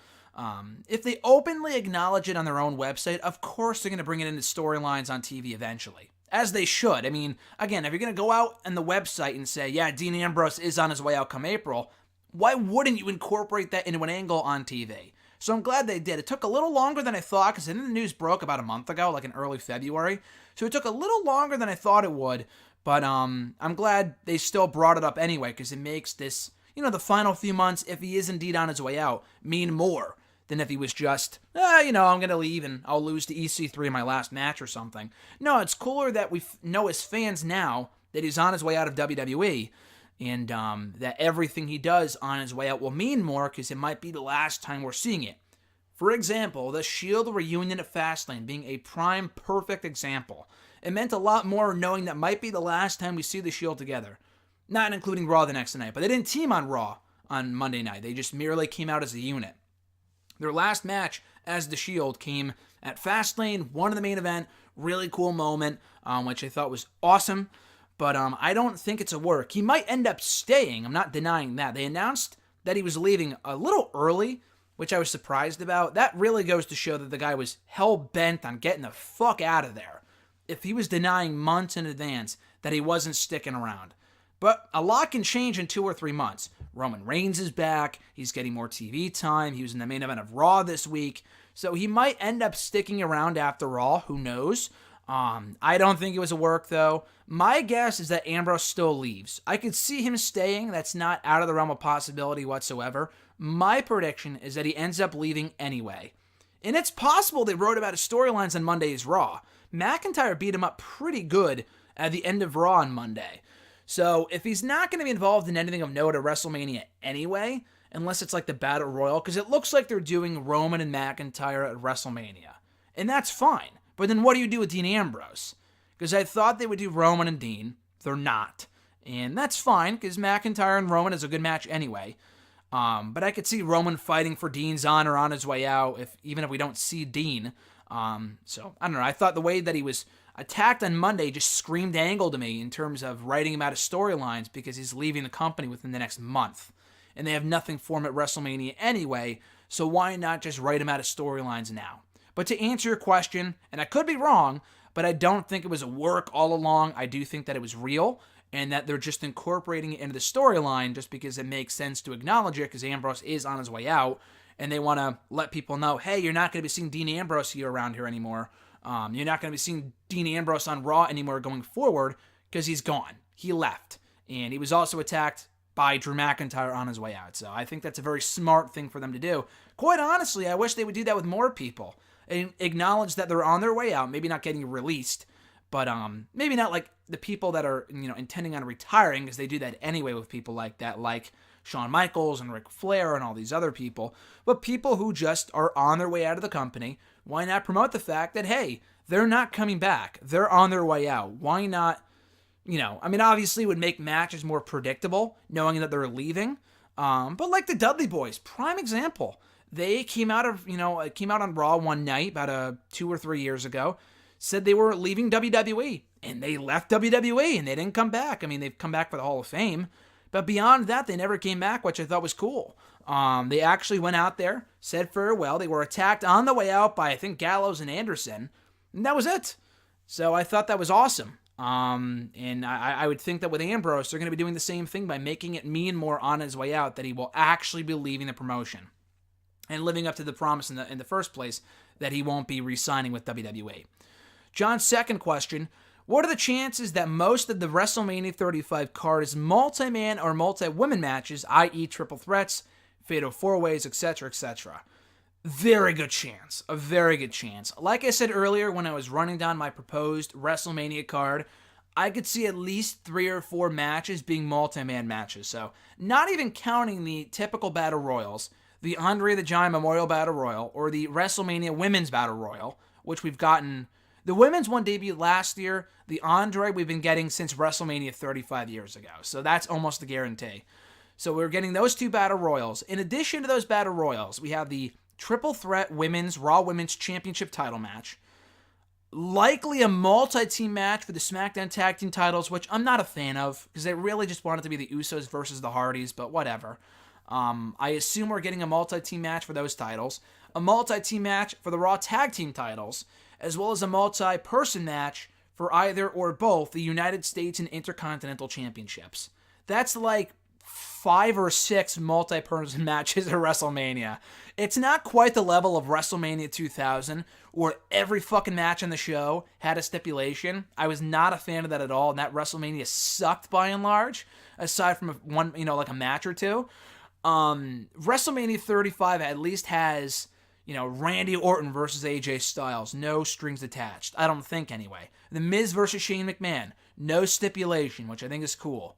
If they openly acknowledge it on their own website, of course they're going to bring it into storylines on TV eventually. As they should. I mean, again, if you're going to go out on the website and say, yeah, Dean Ambrose is on his way out come April, why wouldn't you incorporate that into an angle on TV? So I'm glad they did. It took a little longer than I thought, because then the news broke about a month ago, like in early February. So it took a little longer than I thought it would, but I'm glad they still brought it up anyway, because it makes this, the final few months, if he is indeed on his way out, mean more than if he was just, I'm going to leave and I'll lose to EC3 in my last match or something. No, it's cooler that we know as fans now that he's on his way out of WWE, and that everything he does on his way out will mean more because it might be the last time we're seeing it. For example, the Shield reunion at Fastlane being a prime perfect example. It meant a lot more knowing that might be the last time we see the Shield together. Not including Raw the next night, but they didn't team on Raw on Monday night. They just merely came out as a unit. Their last match as the Shield came at Fastlane, won in the main event, Really cool moment, which I thought was awesome. But I don't think it's a work. He might end up staying. I'm not denying that. They announced that he was leaving a little early, which I was surprised about. That really goes to show that the guy was hell-bent on getting the fuck out of there. If he was denying months in advance that he wasn't sticking around. But a lot can change in 2 or 3 months. Roman Reigns is back. He's getting more TV time. He was in the main event of Raw this week. So he might end up sticking around after Raw. Who knows? I don't think it was a work, though. My guess is that Ambrose still leaves. I could see him staying. That's not out of the realm of possibility whatsoever. My prediction is that he ends up leaving anyway. And it's possible they wrote about his storylines on Monday's Raw. McIntyre beat him up pretty good at the end of Raw on Monday. So if he's not going to be involved in anything of note at WrestleMania anyway, unless it's like the Battle Royal, because it looks like they're doing Roman and McIntyre at WrestleMania. And that's fine. But then what do you do with Dean Ambrose? Because I thought they would do Roman and Dean. They're not. And that's fine, because McIntyre and Roman is a good match anyway. But I could see Roman fighting for Dean's honor on his way out, even if we don't see Dean. So, I don't know. I thought the way that he was attacked on Monday just screamed angle to me in terms of writing him out of storylines because he's leaving the company within the next month. And they have nothing for him at WrestleMania anyway, so why not just write him out of storylines now? But to answer your question, and I could be wrong, but I don't think it was a work all along. I do think that it was real, and that they're just incorporating it into the storyline just because it makes sense to acknowledge it because Ambrose is on his way out, and they want to let people know, hey, you're not going to be seeing Dean Ambrose here around here anymore. You're not going to be seeing Dean Ambrose on Raw anymore going forward because he's gone. He left. And he was also attacked by Drew McIntyre on his way out. So I think that's a very smart thing for them to do. Quite honestly, I wish they would do that with more people. And acknowledge that they're on their way out, maybe not getting released, but maybe not like the people that are intending on retiring, because they do that anyway with people like that, like Shawn Michaels and Ric Flair and all these other people. But people who just are on their way out of the company, why not promote the fact that, hey, they're not coming back. They're on their way out. Why not, obviously it would make matches more predictable, knowing that they're leaving. But like the Dudley Boys, prime example. They came out on Raw one night about 2 or 3 years ago, said they were leaving WWE, and they left WWE, and they didn't come back. They've come back for the Hall of Fame, but beyond that, they never came back, which I thought was cool. They actually went out there, said farewell. They were attacked on the way out by, I think, Gallows and Anderson, and that was it. So I thought that was awesome. And I would think that with Ambrose, they're going to be doing the same thing by making it mean more on his way out that he will actually be leaving the promotion and living up to the promise in the first place that he won't be re-signing with WWE. John's second question, what are the chances that most of the WrestleMania 35 card is multi-man or multi-women matches, i.e. triple threats, fatal four-ways, etc., etc.? Very good chance. A very good chance. Like I said earlier when I was running down my proposed WrestleMania card, I could see at least 3 or 4 matches being multi-man matches. So not even counting the typical Battle Royals, the Andre the Giant Memorial Battle Royal, or the WrestleMania Women's Battle Royal, which we've gotten. The women's one debuted last year. The Andre we've been getting since WrestleMania 35 years ago. So that's almost a guarantee. So we're getting those 2 Battle Royals. In addition to those Battle Royals, we have the Triple Threat Raw Women's Championship title match. Likely a multi-team match for the SmackDown Tag Team titles, which I'm not a fan of, because they really just want it to be the Usos versus the Hardys, but whatever. I assume we're getting a multi-team match for those titles, a multi-team match for the Raw Tag Team titles, as well as a multi-person match for either or both the United States and Intercontinental Championships. That's like 5 or 6 multi-person matches at WrestleMania. It's not quite the level of WrestleMania 2000, where every fucking match on the show had a stipulation. I was not a fan of that at all, and that WrestleMania sucked by and large, aside from one, like a match or two. WrestleMania 35 at least has, Randy Orton versus AJ Styles, no strings attached. I don't think anyway. The Miz versus Shane McMahon, no stipulation, which I think is cool.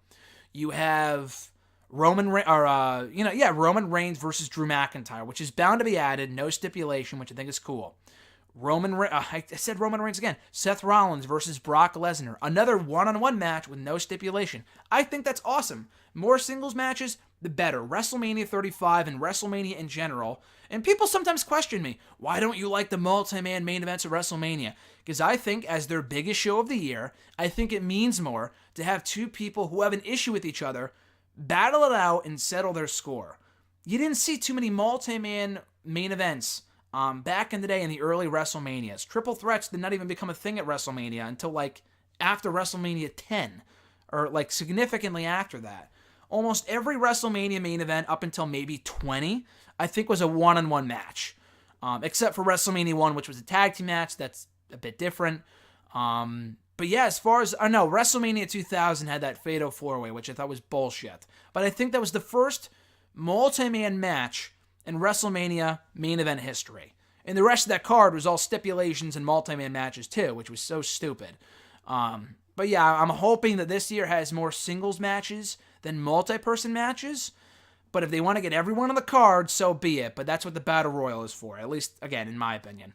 You have Roman Reigns versus Drew McIntyre, which is bound to be added, no stipulation, which I think is cool. I said Roman Reigns again. Seth Rollins versus Brock Lesnar, another one-on-one match with no stipulation. I think that's awesome. More singles matches, the better. WrestleMania 35 and WrestleMania in general. And people sometimes question me, why don't you like the multi-man main events of WrestleMania? Because I think as their biggest show of the year, I think it means more to have two people who have an issue with each other battle it out and settle their score. You didn't see too many multi-man main events back in the day in the early WrestleManias. Triple threats did not even become a thing at WrestleMania until like after WrestleMania 10 or like significantly after that. Almost every WrestleMania main event up until maybe 20, I think was a one-on-one match. Except for WrestleMania 1, which was a tag team match. That's a bit different. But yeah, as far as, I know, WrestleMania 2000 had that Fatal 4-Way, which I thought was bullshit. But I think that was the first multi-man match in WrestleMania main event history. And the rest of that card was all stipulations and multi-man matches too, which was so stupid. But yeah, I'm hoping that this year has more singles matches than multi-person matches. But if they want to get everyone on the card, so be it. But that's what the Battle Royal is for, at least, again, in my opinion.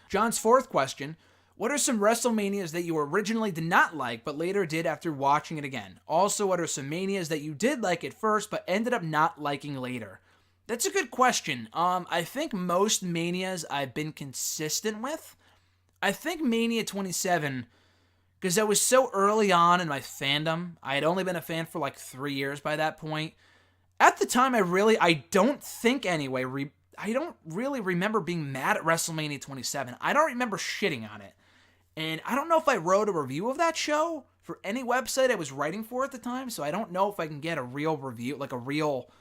John's fourth question: what are some WrestleManias that you originally did not like, but later did after watching it again? Also, what are some Manias that you did like at first, but ended up not liking later? That's a good question. I think most Manias I've been consistent with. I think Mania 27, because I was so early on in my fandom. I had only been a fan for like 3 years by that point. At the time, I don't think anyway, I don't really remember being mad at WrestleMania 27. I don't remember shitting on it. And I don't know if I wrote a review of that show for any website I was writing for at the time, so I don't know if I can get a real review, like a real,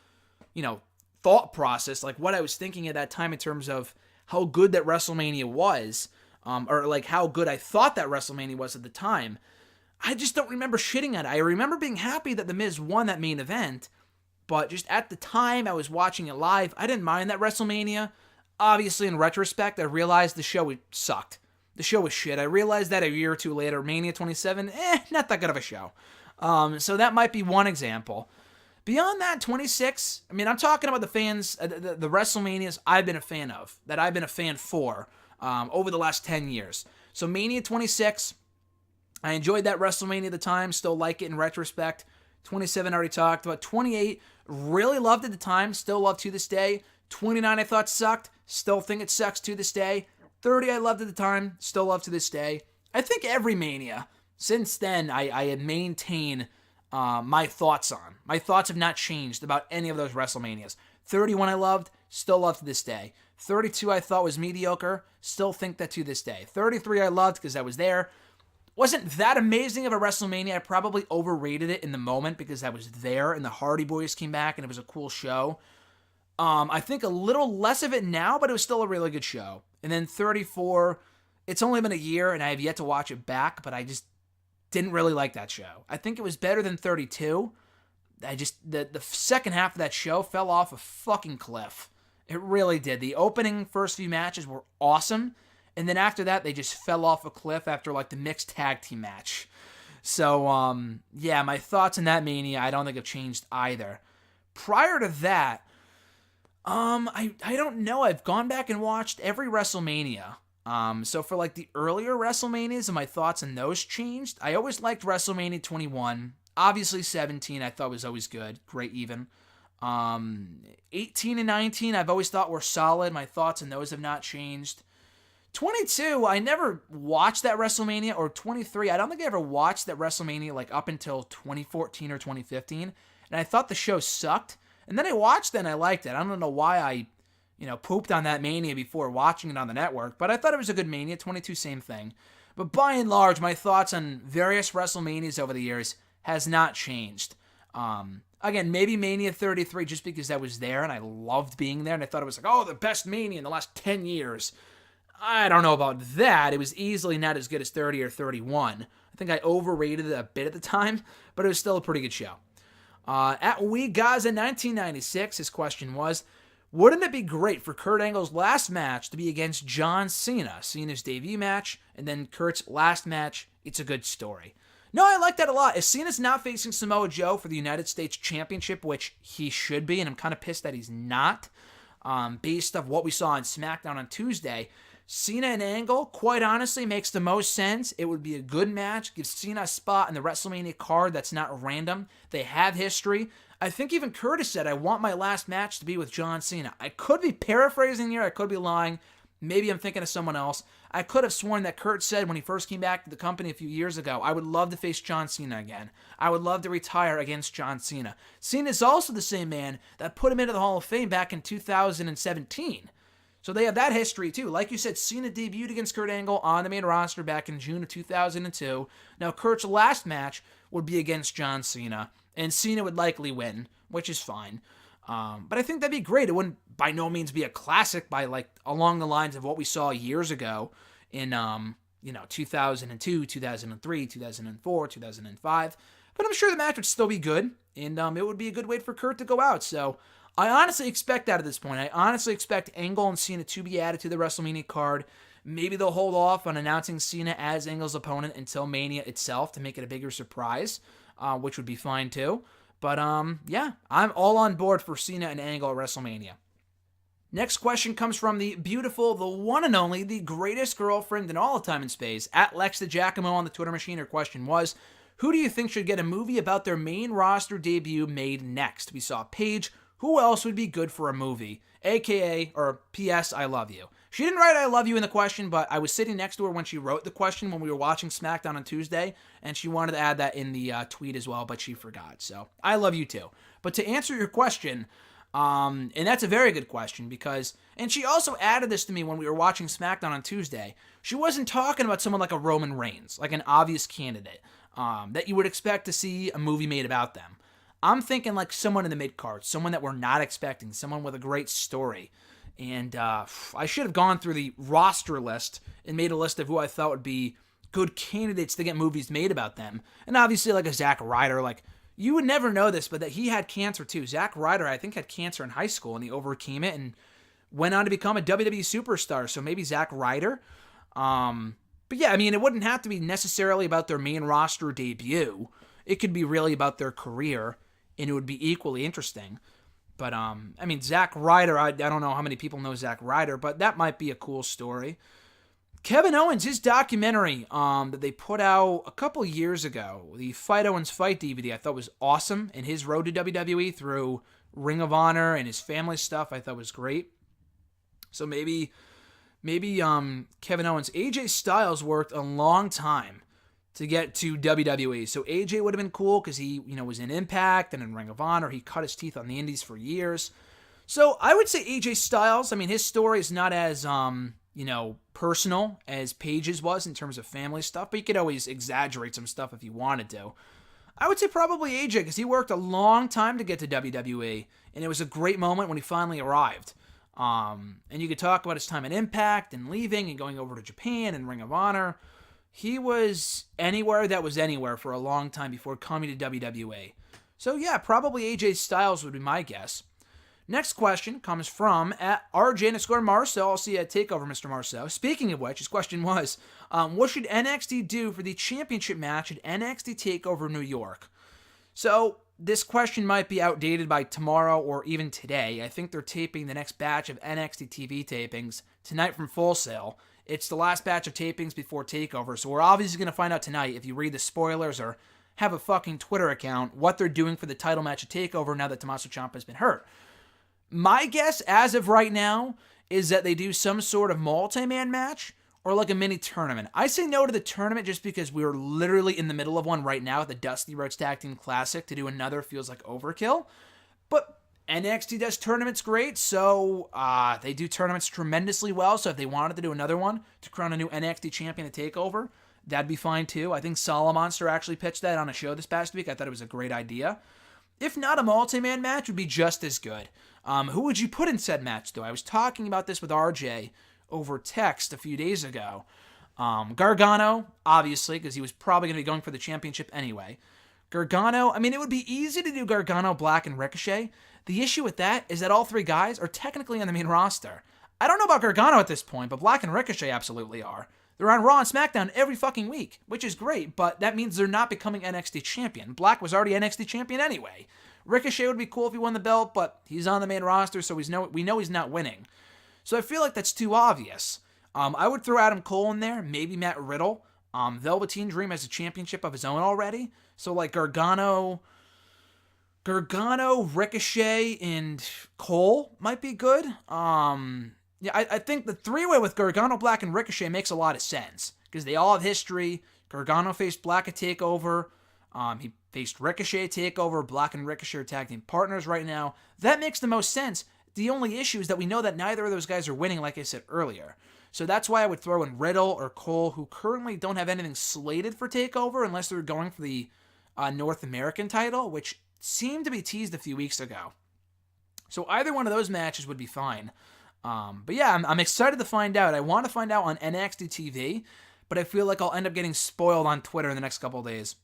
thought process, like what I was thinking at that time in terms of how good that WrestleMania was, or like how good I thought that WrestleMania was at the time. I just don't remember shitting on it. I remember being happy that The Miz won that main event, but just at the time I was watching it live, I didn't mind that WrestleMania. Obviously, in retrospect, I realized the show sucked. The show was shit. I realized that a year or two later. Mania 27, not that good of a show. So that might be one example. Beyond that, 26, I'm talking about the fans, the WrestleManias I've been a fan of, that I've been a fan for over the last 10 years. So Mania 26, I enjoyed that WrestleMania at the time, still like it in retrospect. 27, I already talked about. 28, really loved at the time, still love to this day. 29, I thought sucked, still think it sucks to this day. 30, I loved at the time, still love to this day. I think every Mania, since then, I had maintained my thoughts on. My thoughts have not changed about any of those WrestleManias. 31 I loved, still love to this day. 32 I thought was mediocre, still think that to this day. 33 I loved because I was there. Wasn't that amazing of a WrestleMania. I probably overrated it in the moment because I was there and the Hardy Boys came back and it was a cool show. I think a little less of it now, but it was still a really good show. And then 34, it's only been a year and I have yet to watch it back, but I just didn't really like that show. I think it was better than 32. The second half of that show fell off a fucking cliff. It really did. The opening first few matches were awesome, and then after that, they just fell off a cliff after like the mixed tag team match. So, yeah, my thoughts on that Mania, I don't think have changed either. Prior to that, I don't know. I've gone back and watched every WrestleMania. So for like the earlier WrestleManias and my thoughts on those changed. I always liked WrestleMania 21. Obviously 17 I thought was always good. Great even. 18 and 19 I've always thought were solid. My thoughts on those have not changed. 22, I never watched that WrestleMania, or 23, I don't think I ever watched that WrestleMania like up until 2014 or 2015. And I thought the show sucked. And then I watched it and I liked it. I don't know why I pooped on that Mania before watching it on the network, but I thought it was a good Mania. 22, same thing. But by and large, my thoughts on various WrestleManias over the years has not changed. Again, maybe Mania 33 just because I was there and I loved being there and I thought it was like, the best Mania in the last 10 years. I don't know about that. It was easily not as good as 30 or 31. I think I overrated it a bit at the time, but it was still a pretty good show. At We Gaza 1996, his question was, wouldn't it be great for Kurt Angle's last match to be against John Cena? Cena's debut match, and then Kurt's last match. It's a good story. No, I like that a lot. As Cena's not facing Samoa Joe for the United States Championship, which he should be, and I'm kind of pissed that he's not, based off what we saw on SmackDown on Tuesday, Cena and Angle, quite honestly, makes the most sense. It would be a good match. Gives Cena a spot in the WrestleMania card that's not random. They have history. I think even Curtis said, I want my last match to be with John Cena. I could be paraphrasing here. I could be lying. Maybe I'm thinking of someone else. I could have sworn that Kurt said when he first came back to the company a few years ago, I would love to face John Cena again. I would love to retire against John Cena. Cena is also the same man that put him into the Hall of Fame back in 2017. So they have that history too. Like you said, Cena debuted against Kurt Angle on the main roster back in June of 2002. Now Kurt's last match would be against John Cena, and Cena would likely win, which is fine. But I think that'd be great. It wouldn't by no means be a classic by like along the lines of what we saw years ago in 2002, 2003, 2004, 2005. But I'm sure the match would still be good, and it would be a good way for Kurt to go out. So I honestly expect that at this point. I honestly expect Angle and Cena to be added to the WrestleMania card. Maybe they'll hold off on announcing Cena as Angle's opponent until Mania itself to make it a bigger surprise, which would be fine too. But yeah, I'm all on board for Cena and Angle at WrestleMania. Next question comes from the beautiful, the one and only, the greatest girlfriend in all of time and space, at Lex the Giacomo on the Twitter machine. Her question was, who do you think should get a movie about their main roster debut made next? We saw Paige. Who else would be good for a movie? AKA, or P.S. I love you. She didn't write I love you in the question, but I was sitting next to her when she wrote the question when we were watching SmackDown on Tuesday, and she wanted to add that in the tweet as well, but she forgot. So, I love you too. But to answer your question, and that's a very good question because, and she also added this to me when we were watching SmackDown on Tuesday, she wasn't talking about someone like a Roman Reigns, like an obvious candidate, that you would expect to see a movie made about them. I'm thinking like someone in the mid-card, someone that we're not expecting, someone with a great story. And I should have gone through the roster list and made a list of who I thought would be good candidates to get movies made about them. And obviously like a Zack Ryder, like you would never know this, but that he had cancer too. Zack Ryder, I think, had cancer in high school and he overcame it and went on to become a WWE superstar. So maybe Zack Ryder. But yeah, I mean, it wouldn't have to be necessarily about their main roster debut. It could be really about their career, and it would be equally interesting. But, I mean, Zack Ryder, I don't know how many people know Zack Ryder, but that might be a cool story. Kevin Owens, his documentary that they put out a couple years ago, the Fight Owens Fight DVD, I thought was awesome, and his road to WWE through Ring of Honor and his family stuff I thought was great. So maybe Kevin Owens. AJ Styles worked a long time to get to WWE. So AJ would have been cool because he, was in Impact and in Ring of Honor. He cut his teeth on the Indies for years. So I would say AJ Styles, I mean, his story is not as, personal as Paige's was in terms of family stuff, but you could always exaggerate some stuff if you wanted to. I would say probably AJ because he worked a long time to get to WWE, and it was a great moment when he finally arrived. And you could talk about his time at Impact and leaving and going over to Japan and Ring of Honor. He was anywhere that was anywhere for a long time before coming to WWE. So yeah, probably AJ Styles would be my guess. Next question comes from at RJ_Marceau. I'll see you at TakeOver, Mr. Marceau. Speaking of which, his question was, what should NXT do for the championship match at NXT TakeOver New York? So this question might be outdated by tomorrow or even today. I think they're taping the next batch of NXT TV tapings tonight from Full Sail. It's the last batch of tapings before TakeOver, so we're obviously going to find out tonight if you read the spoilers or have a fucking Twitter account what they're doing for the title match at TakeOver now that Tommaso Ciampa's been hurt. My guess, as of right now, is that they do some sort of multi-man match or like a mini tournament. I say no to the tournament just because we're literally in the middle of one right now at the Dusty Rhodes Tag Team Classic. To do another feels like overkill. But NXT does tournaments great, so they do tournaments tremendously well. So if they wanted to do another one to crown a new NXT champion at TakeOver, that'd be fine too. I think Solomonster actually pitched that on a show this past week. I thought it was a great idea. If not, a multi-man match would be just as good. Who would you put in said match, though? I was talking about this with RJ over text a few days ago. Gargano, obviously, because he was probably going to be going for the championship anyway. Gargano, I mean, it would be easy to do Gargano, Black, and Ricochet. The issue with that is that all three guys are technically on the main roster. I don't know about Gargano at this point, but Black and Ricochet absolutely are. They're on Raw and SmackDown every fucking week, which is great, but that means they're not becoming NXT champion. Black was already NXT champion anyway. Ricochet would be cool if he won the belt, but he's on the main roster, so we know he's not winning. So I feel like that's too obvious. I would throw Adam Cole in there, maybe Matt Riddle. Velveteen Dream has a championship of his own already. So like Gargano, Ricochet, and Cole might be good. Yeah, I think the three-way with Gargano, Black, and Ricochet makes a lot of sense because they all have history. Gargano faced Black at TakeOver. He faced Ricochet at TakeOver. Black and Ricochet are tag team partners right now. That makes the most sense. The only issue is that we know that neither of those guys are winning, like I said earlier. So that's why I would throw in Riddle or Cole, who currently don't have anything slated for TakeOver unless they're going for the North American title, which seemed to be teased a few weeks ago. So either one of those matches would be fine. But yeah, I'm excited to find out. I want to find out on NXT TV, but I feel like I'll end up getting spoiled on Twitter in the next couple of days.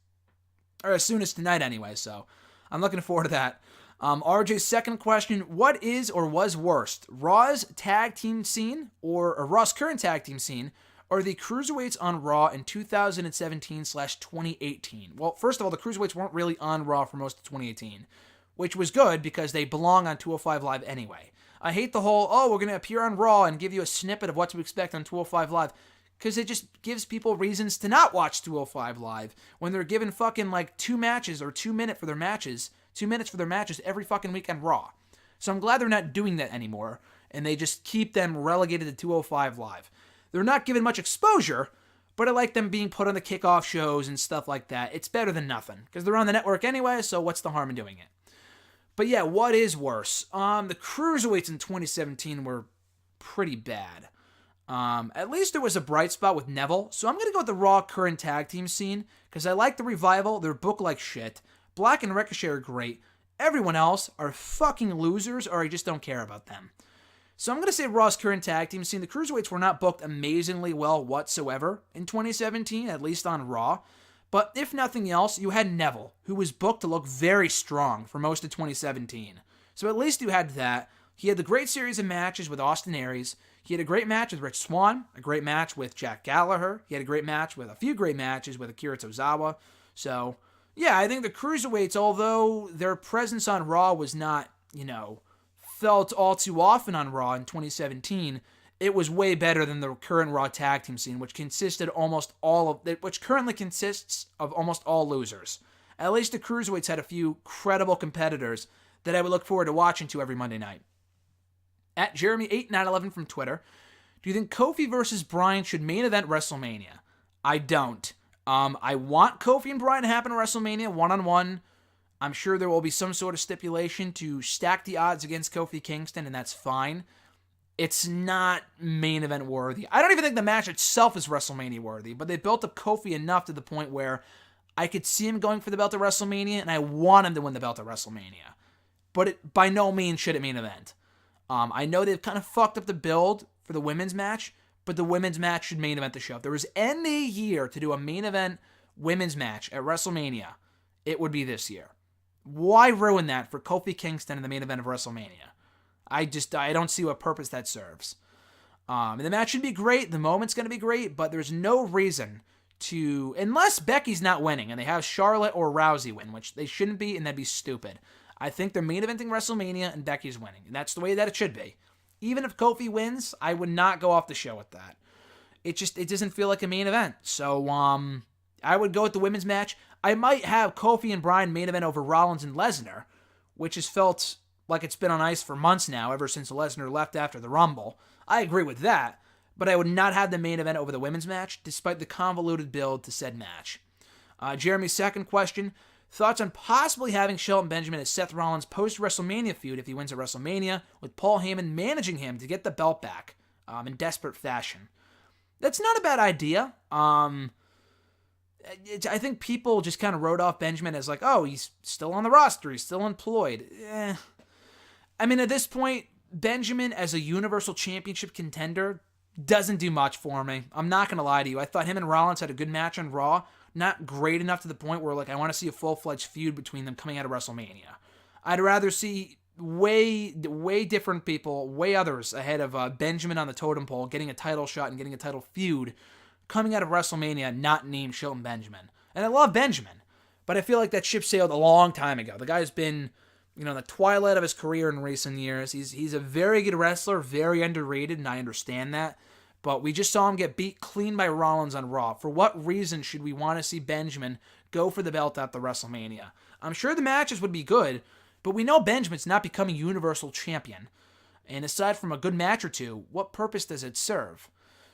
Or as soon as tonight anyway, so I'm looking forward to that. RJ's second question, what is or was worst, Raw's tag team scene or Raw's current tag team scene or the Cruiserweights on Raw in 2017/2018? Well, first of all, the Cruiserweights weren't really on Raw for most of 2018, which was good because they belong on 205 Live anyway. I hate the whole, we're going to appear on Raw and give you a snippet of what to expect on 205 Live, because it just gives people reasons to not watch 205 Live when they're given fucking like 2 matches or 2 minutes for their matches every fucking week on Raw. So I'm glad they're not doing that anymore, and they just keep them relegated to 205 Live. They're not given much exposure, but I like them being put on the kickoff shows and stuff like that. It's better than nothing, because they're on the network anyway, so what's the harm in doing it? But yeah, what is worse? The Cruiserweights in 2017 were pretty bad. At least there was a bright spot with Neville, so I'm going to go with the Raw current tag team scene, because I like the Revival, they're booked like shit. Black and Ricochet are great. Everyone else are fucking losers, or I just don't care about them. So I'm going to say Raw's current tag team scene. The Cruiserweights were not booked amazingly well whatsoever in 2017, at least on Raw. But if nothing else, you had Neville, who was booked to look very strong for most of 2017. So at least you had that. He had the great series of matches with Austin Aries. He had a great match with Rich Swann, a great match with Jack Gallagher. He had a few great matches with Akira Tozawa. So yeah, I think the Cruiserweights, although their presence on Raw was not, felt all too often on Raw in 2017, it was way better than the current Raw tag team scene, which currently consists of almost all losers. At least the Cruiserweights had a few credible competitors that I would look forward to watching to every Monday night. At Jeremy8911 from Twitter, do you think Kofi versus Bryan should main event WrestleMania? I don't. I want Kofi and Bryan to happen at WrestleMania one-on-one. I'm sure there will be some sort of stipulation to stack the odds against Kofi Kingston, and that's fine. It's not main event worthy. I don't even think the match itself is WrestleMania worthy, but they built up Kofi enough to the point where I could see him going for the belt at WrestleMania, and I want him to win the belt at WrestleMania. But it by no means should it main event. I know they've kind of fucked up the build for the women's match, but the women's match should main event the show. If there was any year to do a main event women's match at WrestleMania, it would be this year. Why ruin that for Kofi Kingston in the main event of WrestleMania? I don't see what purpose that serves. And the match should be great. The moment's going to be great, but there's no reason to, unless Becky's not winning and they have Charlotte or Rousey win, which they shouldn't be, and that'd be stupid. I think they're main eventing WrestleMania and Becky's winning, and that's the way that it should be. Even if Kofi wins, I would not go off the show with that. It doesn't feel like a main event. So, I would go with the women's match. I might have Kofi and Bryan main event over Rollins and Lesnar, which has felt like it's been on ice for months now, ever since Lesnar left after the Rumble. I agree with that, but I would not have the main event over the women's match, despite the convoluted build to said match. Jeremy's second question, thoughts on possibly having Shelton Benjamin as Seth Rollins' post-WrestleMania feud if he wins at WrestleMania, with Paul Heyman managing him to get the belt back in desperate fashion. That's not a bad idea. I think people just kind of wrote off Benjamin as like, oh, he's still on the roster, he's still employed. I mean, at this point, Benjamin as a Universal Championship contender doesn't do much for me. I'm not going to lie to you. I thought him and Rollins had a good match on Raw. Not great enough to the point where like I want to see a full-fledged feud between them coming out of WrestleMania. I'd rather see way different people, way others ahead of Benjamin on the totem pole, getting a title shot and getting a title feud coming out of WrestleMania, not named Shelton Benjamin. And I love Benjamin, but I feel like that ship sailed a long time ago. The guy's been, in the twilight of his career in recent years. He's a very good wrestler, very underrated, and I understand that. but we just saw him get beat clean by Rollins on Raw. For what reason should we want to see Benjamin go for the belt at the WrestleMania? I'm sure the matches would be good, but we know Benjamin's not becoming Universal Champion. And aside from a good match or two, what purpose does it serve?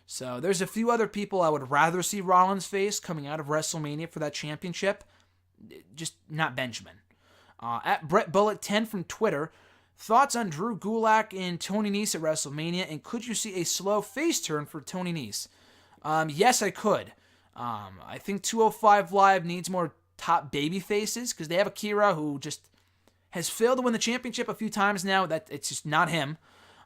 So there's a few other people I would rather see Rollins face coming out of WrestleMania for that championship. Just not Benjamin. At Brett Bullet 10 from Twitter, thoughts on Drew Gulak and Tony Nese at WrestleMania, and could you see a slow face turn for Tony Nese? Yes, I could. I think 205 Live needs more top baby faces because they have Akira who just has failed to win the championship a few times now. That it's just not him.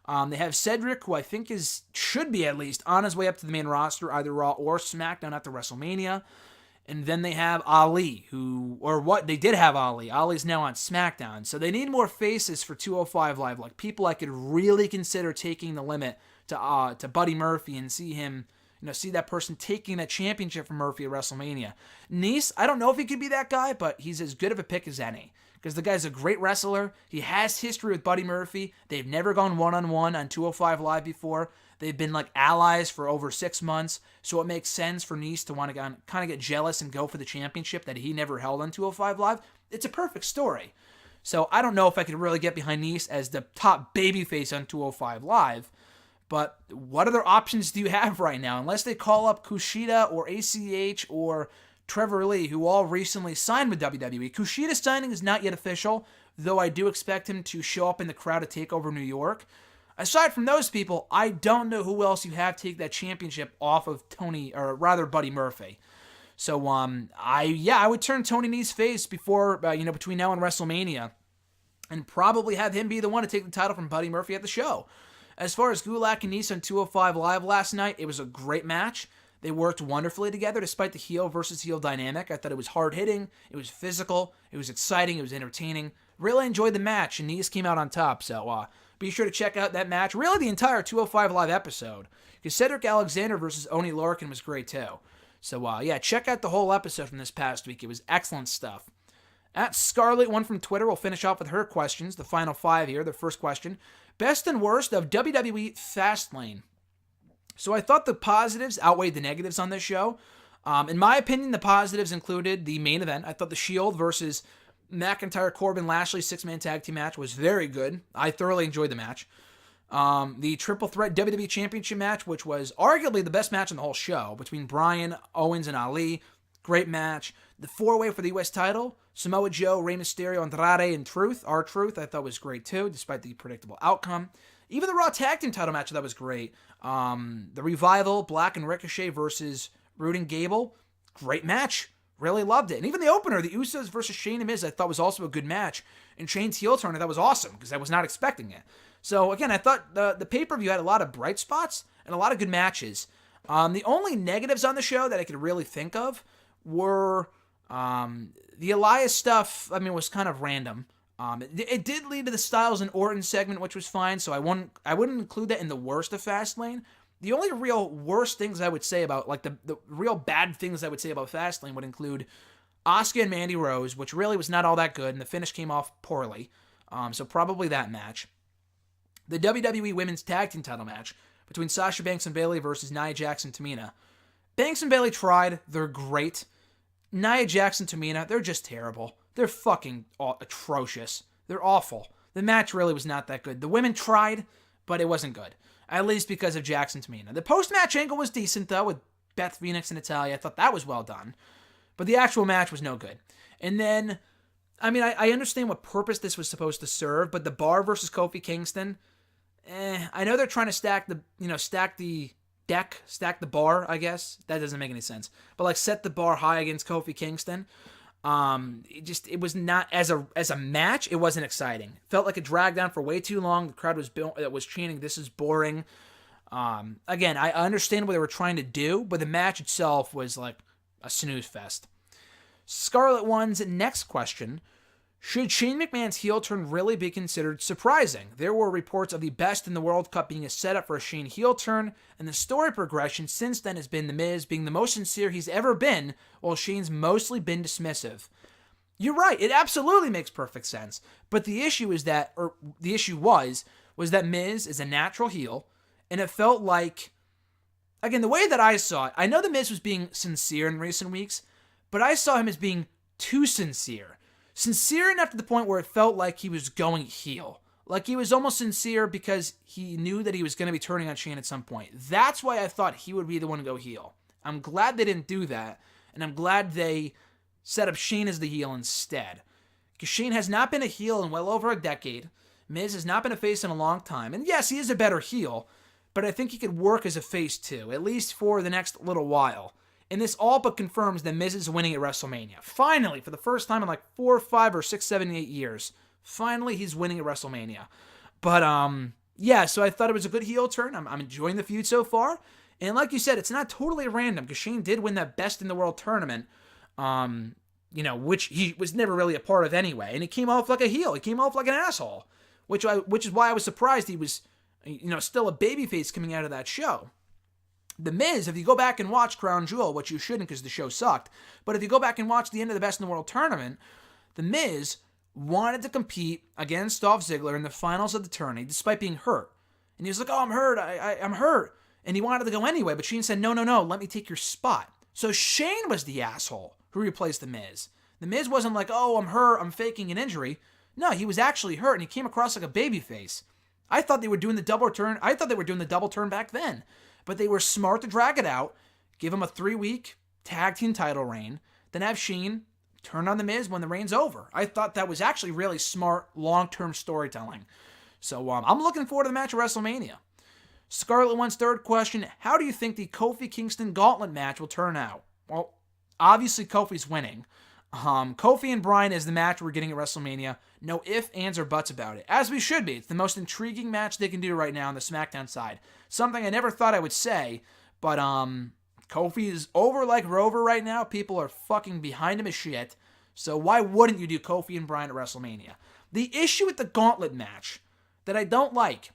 They have Cedric, who I think should be at least on his way up to the main roster, either Raw or SmackDown after WrestleMania. And then they have Ali, they did have Ali. Ali's now on SmackDown. So they need more faces for 205 Live, like people I could really consider taking the limit to Buddy Murphy and see him, see that person taking that championship from Murphy at WrestleMania. Nese, I don't know if he could be that guy, but he's as good of a pick as any. Because the guy's a great wrestler. He has history with Buddy Murphy. They've never gone one-on-one on 205 Live before. They've been like allies for over 6 months, so it makes sense for Nese to want to kind of get jealous and go for the championship that he never held on 205 Live. It's a perfect story. So I don't know if I could really get behind Nese as the top babyface on 205 Live, but what other options do you have right now? Unless they call up Kushida or ACH or Trevor Lee, who all recently signed with WWE. Kushida's signing is not yet official, though I do expect him to show up in the crowd at TakeOver New York. Aside from those people, I don't know who else you have take that championship off of Buddy Murphy. So, I would turn Tony Nese face before, between now and WrestleMania, and probably have him be the one to take the title from Buddy Murphy at the show. As far as Gulak and Nese on 205 Live last night, it was a great match. They worked wonderfully together despite the heel versus heel dynamic. I thought it was hard-hitting, it was physical, it was exciting, it was entertaining. Really enjoyed the match, and Nese came out on top, so be sure to check out that match. Really, the entire 205 Live episode. Because Cedric Alexander versus Oney Lorcan was great, too. So, check out the whole episode from this past week. It was excellent stuff. At Scarlet1 from Twitter, we'll finish off with her questions. The final 5 here. The first question. Best and worst of WWE Fastlane. So I thought the positives outweighed the negatives on this show. In my opinion, the positives included the main event. I thought the Shield versus McIntyre, Corbin, Lashley 6-man tag team match was very good. I thoroughly enjoyed the match. The Triple Threat WWE Championship match, which was arguably the best match in the whole show, between Bryan, Owens, and Ali. Great match. The 4-way for the U.S. title, Samoa Joe, Rey Mysterio, Andrade, and R-Truth, I thought was great too, despite the predictable outcome. Even the Raw Tag Team title match, that was great. The Revival, Black and Ricochet versus Rude and Gable, great match. Really loved it. And even the opener, the Usos versus Shane and Miz, I thought was also a good match. And Shane's heel turn, I thought was awesome, because I was not expecting it. So, again, I thought the pay-per-view had a lot of bright spots and a lot of good matches. The only negatives on the show that I could really think of were the Elias stuff, was kind of random. It did lead to the Styles and Orton segment, which was fine, so I wouldn't include that in the worst of Fastlane. The only real worst things I would say about, the real bad things I would say about Fastlane would include Asuka and Mandy Rose, which really was not all that good, and the finish came off poorly. So probably that match. The WWE Women's Tag Team title match between Sasha Banks and Bayley versus Nia Jax and Tamina. Banks and Bayley tried. They're great. Nia Jax and Tamina, they're just terrible. They're fucking atrocious. They're awful. The match really was not that good. The women tried, but it wasn't good. At least because of Jax and Tamina. The post-match angle was decent, though, with Beth Phoenix and Natalya. I thought that was well done. But the actual match was no good. And then, I understand what purpose this was supposed to serve, but the Bar versus Kofi Kingston, I know they're trying to stack the deck, stack the bar, I guess. That doesn't make any sense. But, set the bar high against Kofi Kingston. It was not, as a match, it wasn't exciting. Felt like it dragged on for way too long. The crowd was chanting, "This is boring." Again, I understand what they were trying to do, but the match itself was like a snooze fest. Scarlet One's next question: should Shane McMahon's heel turn really be considered surprising? There were reports of the Best in the World Cup being a setup for a Shane heel turn, and the story progression since then has been The Miz being the most sincere he's ever been, while Shane's mostly been dismissive. You're right, it absolutely makes perfect sense. But the issue was that Miz is a natural heel, and it felt like again, the way that I saw it, I know The Miz was being sincere in recent weeks, but I saw him as being too sincere. Sincere enough to the point where it felt like he was going heel. Like he was almost sincere because he knew that he was going to be turning on Shane at some point. That's why I thought he would be the one to go heel. I'm glad they didn't do that, and I'm glad they set up Shane as the heel instead. Because Shane has not been a heel in well over a decade. Miz has not been a face in a long time. And yes, he is a better heel, but I think he could work as a face too, at least for the next little while. And this all but confirms that Miz is winning at WrestleMania. Finally, for the first time in like 4, 5, or 6, 7, 8 years, finally he's winning at WrestleMania. But, yeah, so I thought it was a good heel turn. I'm enjoying the feud so far. And like you said, it's not totally random because Shane did win that Best in the World tournament, which he was never really a part of anyway. And he came off like a heel. He came off like an asshole, which is why I was surprised he was, still a babyface coming out of that show. The Miz, if you go back and watch Crown Jewel, which you shouldn't because the show sucked, but if you go back and watch the end of the Best in the World tournament, The Miz wanted to compete against Dolph Ziggler in the finals of the tourney despite being hurt. And he was like, oh, I'm hurt, I'm hurt. And he wanted to go anyway, but Shane said, no, let me take your spot. So Shane was the asshole who replaced The Miz. The Miz wasn't like, oh, I'm hurt, I'm faking an injury. No, he was actually hurt, and he came across like a babyface. I thought they were doing the double turn. I thought they were doing the double turn back then. But they were smart to drag it out, give him a 3-week tag team title reign, then have Shane turn on The Miz when the reign's over. I thought that was actually really smart, long-term storytelling. So I'm looking forward to the match at WrestleMania. Scarlett One's third question, how do you think the Kofi Kingston Gauntlet match will turn out? Well, obviously Kofi's winning. Kofi and Bryan is the match we're getting at WrestleMania. No ifs, ands, or buts about it. As we should be. It's the most intriguing match they can do right now on the SmackDown side. Something I never thought I would say, but Kofi is over like Rover right now. People are fucking behind him as shit. So why wouldn't you do Kofi and Bryan at WrestleMania? The issue with the Gauntlet match that I don't like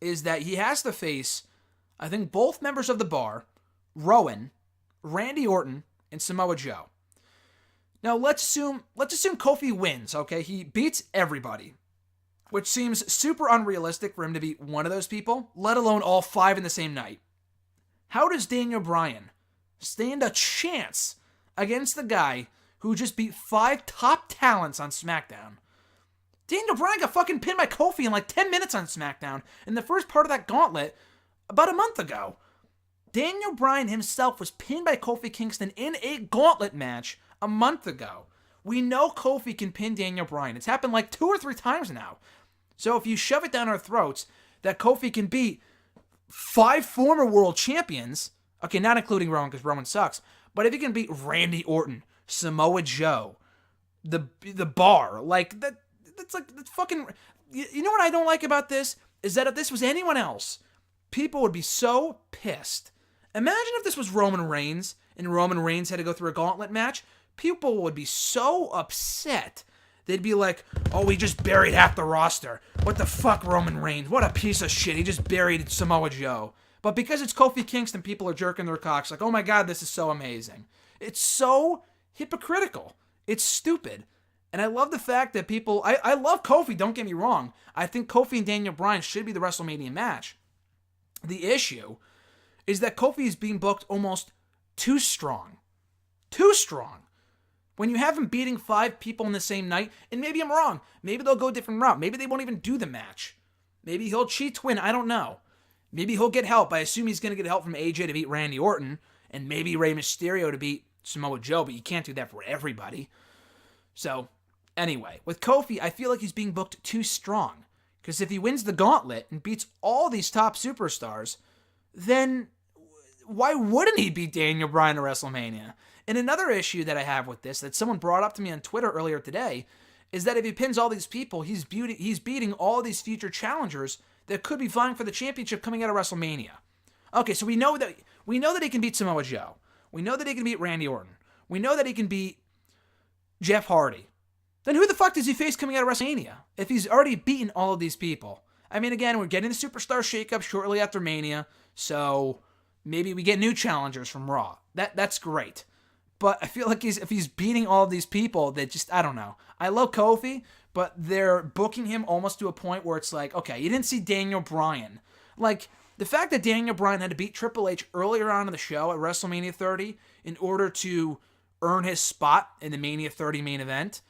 is that he has to face, I think, both members of the Bar, Rowan, Randy Orton, and Samoa Joe. Now, let's assume Kofi wins, okay? He beats everybody, which seems super unrealistic for him to beat one of those people, let alone all 5 in the same night. How does Daniel Bryan stand a chance against the guy who just beat 5 top talents on SmackDown? Daniel Bryan got fucking pinned by Kofi in like 10 minutes on SmackDown in the first part of that gauntlet about a month ago. Daniel Bryan himself was pinned by Kofi Kingston in a gauntlet match a month ago. We know Kofi can pin Daniel Bryan. It's happened like 2 or 3 times now. So if you shove it down our throats that Kofi can beat 5 former world champions, okay, not including Rowan because Rowan sucks, but if he can beat Randy Orton, Samoa Joe, the Bar, like that's fucking. You know what I don't like about this is that if this was anyone else, people would be so pissed. Imagine if this was Roman Reigns and Roman Reigns had to go through a gauntlet match. People would be so upset. They'd be like, oh, he just buried half the roster. What the fuck, Roman Reigns? What a piece of shit. He just buried Samoa Joe. But because it's Kofi Kingston, people are jerking their cocks like, oh my God, this is so amazing. It's so hypocritical. It's stupid. And I love the fact that people... I love Kofi, don't get me wrong. I think Kofi and Daniel Bryan should be the WrestleMania match. The issue is that Kofi is being booked almost too strong. Too strong. When you have him beating 5 people in the same night, and maybe I'm wrong. Maybe they'll go a different route. Maybe they won't even do the match. Maybe he'll cheat to win. I don't know. Maybe he'll get help. I assume he's going to get help from AJ to beat Randy Orton, and maybe Rey Mysterio to beat Samoa Joe, but you can't do that for everybody. So, anyway, with Kofi, I feel like he's being booked too strong. Because if he wins the gauntlet and beats all these top superstars, then why wouldn't he beat Daniel Bryan at WrestleMania? And another issue that I have with this, that someone brought up to me on Twitter earlier today, is that if he pins all these people, he's beating all these future challengers that could be vying for the championship coming out of WrestleMania. Okay, so we know that he can beat Samoa Joe. We know that he can beat Randy Orton. We know that he can beat Jeff Hardy. Then who the fuck does he face coming out of WrestleMania if he's already beaten all of these people? I mean, again, we're getting the Superstar shakeup shortly after Mania, so maybe we get new challengers from Raw. That's great. But I feel like if he's beating all of these people, that just, I don't know. I love Kofi, but they're booking him almost to a point where it's like, okay, you didn't see Daniel Bryan. Like, The fact that Daniel Bryan had to beat Triple H earlier on in the show at WrestleMania 30 in order to earn his spot in the Mania 30 main event,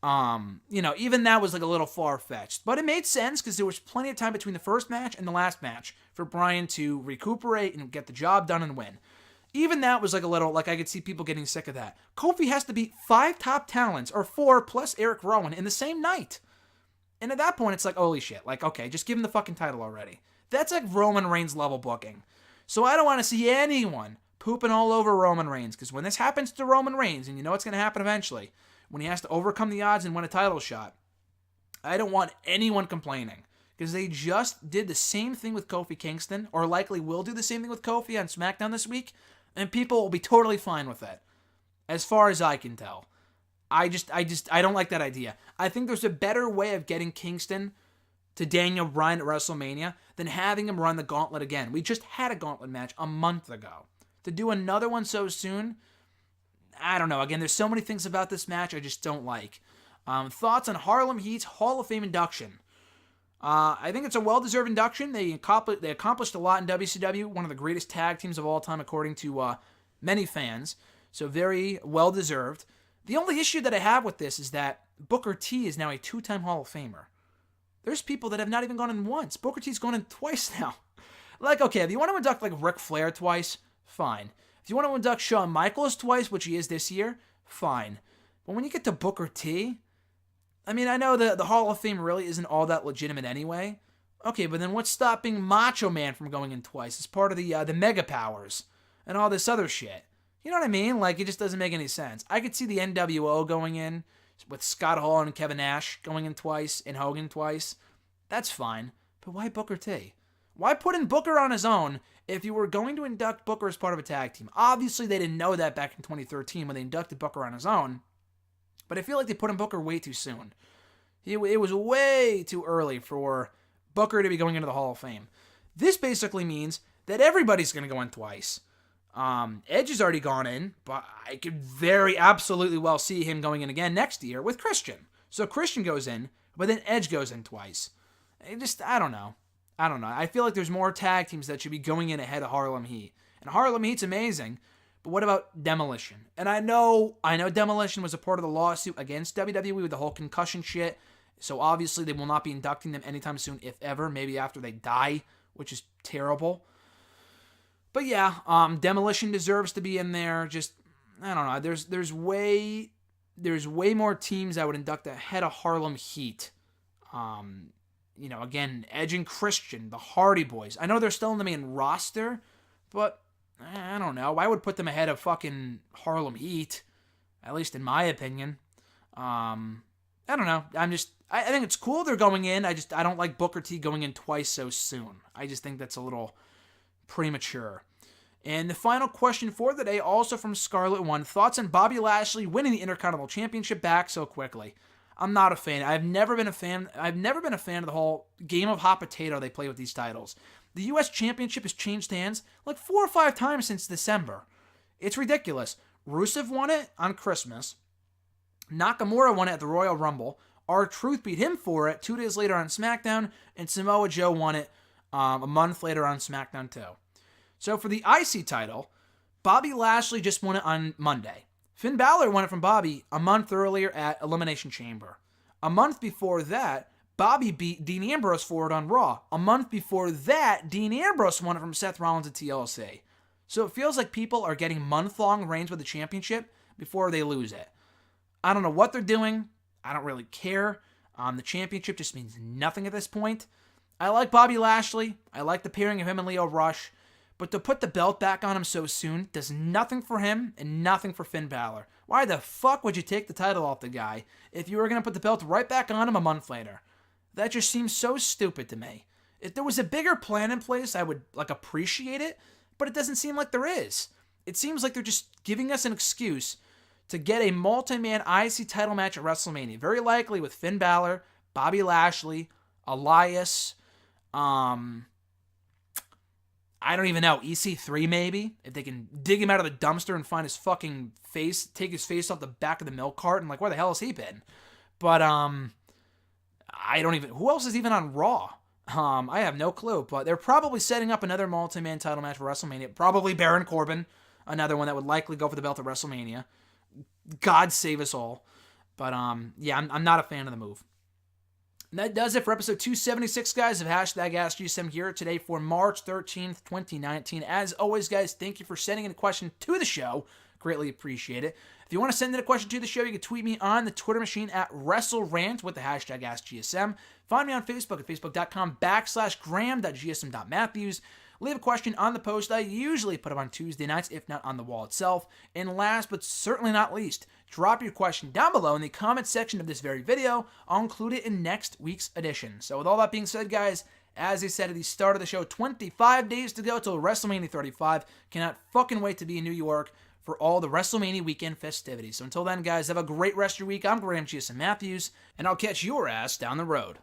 even that was like a little far-fetched. But it made sense because there was plenty of time between the first match and the last match for Bryan to recuperate and get the job done and win. Even that was like a little, like I could see people getting sick of that. Kofi has to beat 5 top talents, or 4 plus Eric Rowan, in the same night. And at that point, it's like, holy shit. Like, okay, just give him the fucking title already. That's like Roman Reigns level booking. So I don't want to see anyone pooping all over Roman Reigns, because when this happens to Roman Reigns, and you know it's going to happen eventually, when he has to overcome the odds and win a title shot, I don't want anyone complaining, because they just did the same thing with Kofi Kingston, or likely will do the same thing with Kofi on SmackDown this week, and people will be totally fine with that, as far as I can tell. I don't like that idea. I think there's a better way of getting Kingston to Daniel Bryan at WrestleMania than having him run the gauntlet again. We just had a gauntlet match a month ago. To do another one so soon, I don't know. Again, there's so many things about this match I just don't like. Thoughts on Harlem Heat's Hall of Fame induction? I think it's a well-deserved induction. They accomplished a lot in WCW, one of the greatest tag teams of all time, according to many fans. So very well-deserved. The only issue that I have with this is that Booker T is now a 2-time Hall of Famer. There's people that have not even gone in once. Booker T's gone in twice now. Like, okay, if you want to induct like Ric Flair twice, fine. If you want to induct Shawn Michaels twice, which he is this year, fine. But when you get to Booker T, I mean, I know the Hall of Fame really isn't all that legitimate anyway. Okay, but then what's stopping Macho Man from going in twice as part of the Mega Powers and all this other shit? You know what I mean? Like, it just doesn't make any sense. I could see the NWO going in with Scott Hall and Kevin Nash going in twice and Hogan twice. That's fine. But why Booker T? Why put in Booker on his own if you were going to induct Booker as part of a tag team? Obviously, they didn't know that back in 2013 when they inducted Booker on his own. But I feel like they put in Booker way too soon. It was way too early for Booker to be going into the Hall of Fame. This basically means that everybody's going to go in twice. Edge has already gone in, but I could very absolutely well see him going in again next year with Christian. So Christian goes in, but then Edge goes in twice. I don't know. I feel like there's more tag teams that should be going in ahead of Harlem Heat. And Harlem Heat's amazing, but what about Demolition? And I know Demolition was a part of the lawsuit against WWE with the whole concussion shit, so obviously they will not be inducting them anytime soon, if ever, maybe after they die, which is terrible. But yeah, Demolition deserves to be in there. Just, I don't know. There's way more teams I would induct ahead of Harlem Heat. Again, Edge and Christian, the Hardy Boys. I know they're still in the main roster, but I don't know. I would put them ahead of fucking Harlem Heat, at least in my opinion. I don't know. I think it's cool they're going in. I don't like Booker T going in twice so soon. I just think that's a little premature. And the final question for the day, also from Scarlet One, thoughts on Bobby Lashley winning the Intercontinental Championship back so quickly? I'm not a fan. I've never been a fan of the whole game of hot potato they play with these titles. The U.S. Championship has changed hands like 4 or 5 times since December. It's ridiculous. Rusev won it on Christmas. Nakamura won it at the Royal Rumble. R-Truth beat him for it 2 days later on SmackDown, and Samoa Joe won it a month later on SmackDown too. So for the IC title, Bobby Lashley just won it on Monday. Finn Balor won it from Bobby a month earlier at Elimination Chamber. A month before that, Bobby beat Dean Ambrose for it on Raw. A month before that, Dean Ambrose won it from Seth Rollins at TLC. So it feels like people are getting month-long reigns with the championship before they lose it. I don't know what they're doing. I don't really care. The championship just means nothing at this point. I like Bobby Lashley. I like the pairing of him and Lio Rush. But to put the belt back on him so soon does nothing for him and nothing for Finn Balor. Why the fuck would you take the title off the guy if you were going to put the belt right back on him a month later? That just seems so stupid to me. If there was a bigger plan in place, I would appreciate it, but it doesn't seem like there is. It seems like they're just giving us an excuse to get a multi-man IC title match at WrestleMania. Very likely with Finn Balor, Bobby Lashley, Elias, I don't even know, EC3 maybe? If they can dig him out of the dumpster and find his fucking face, take his face off the back of the milk carton, where the hell has he been? But, I don't even, who else is even on Raw? I have no clue, but they're probably setting up another multi-man title match for WrestleMania. Probably Baron Corbin, another one that would likely go for the belt at WrestleMania. God save us all. But yeah, I'm not a fan of the move. And that does it for episode 276, guys, of #AskGSM here today for March 13th, 2019. As always, guys, thank you for sending in a question to the show. Greatly appreciate it. If you want to send in a question to the show, you can tweet me on the Twitter machine at WrestleRant with the #AskGSM. Find me on Facebook at facebook.com/graham.gsm.matthews. Leave a question on the post. I usually put up on Tuesday nights, if not on the wall itself. And last but certainly not least, drop your question down below in the comment section of this very video. I'll include it in next week's edition. So with all that being said, guys, as I said at the start of the show, 25 days to go till WrestleMania 35. Cannot fucking wait to be in New York for all the WrestleMania weekend festivities. So until then, guys, have a great rest of your week. I'm Graham GSM Matthews, and I'll catch your ass down the road.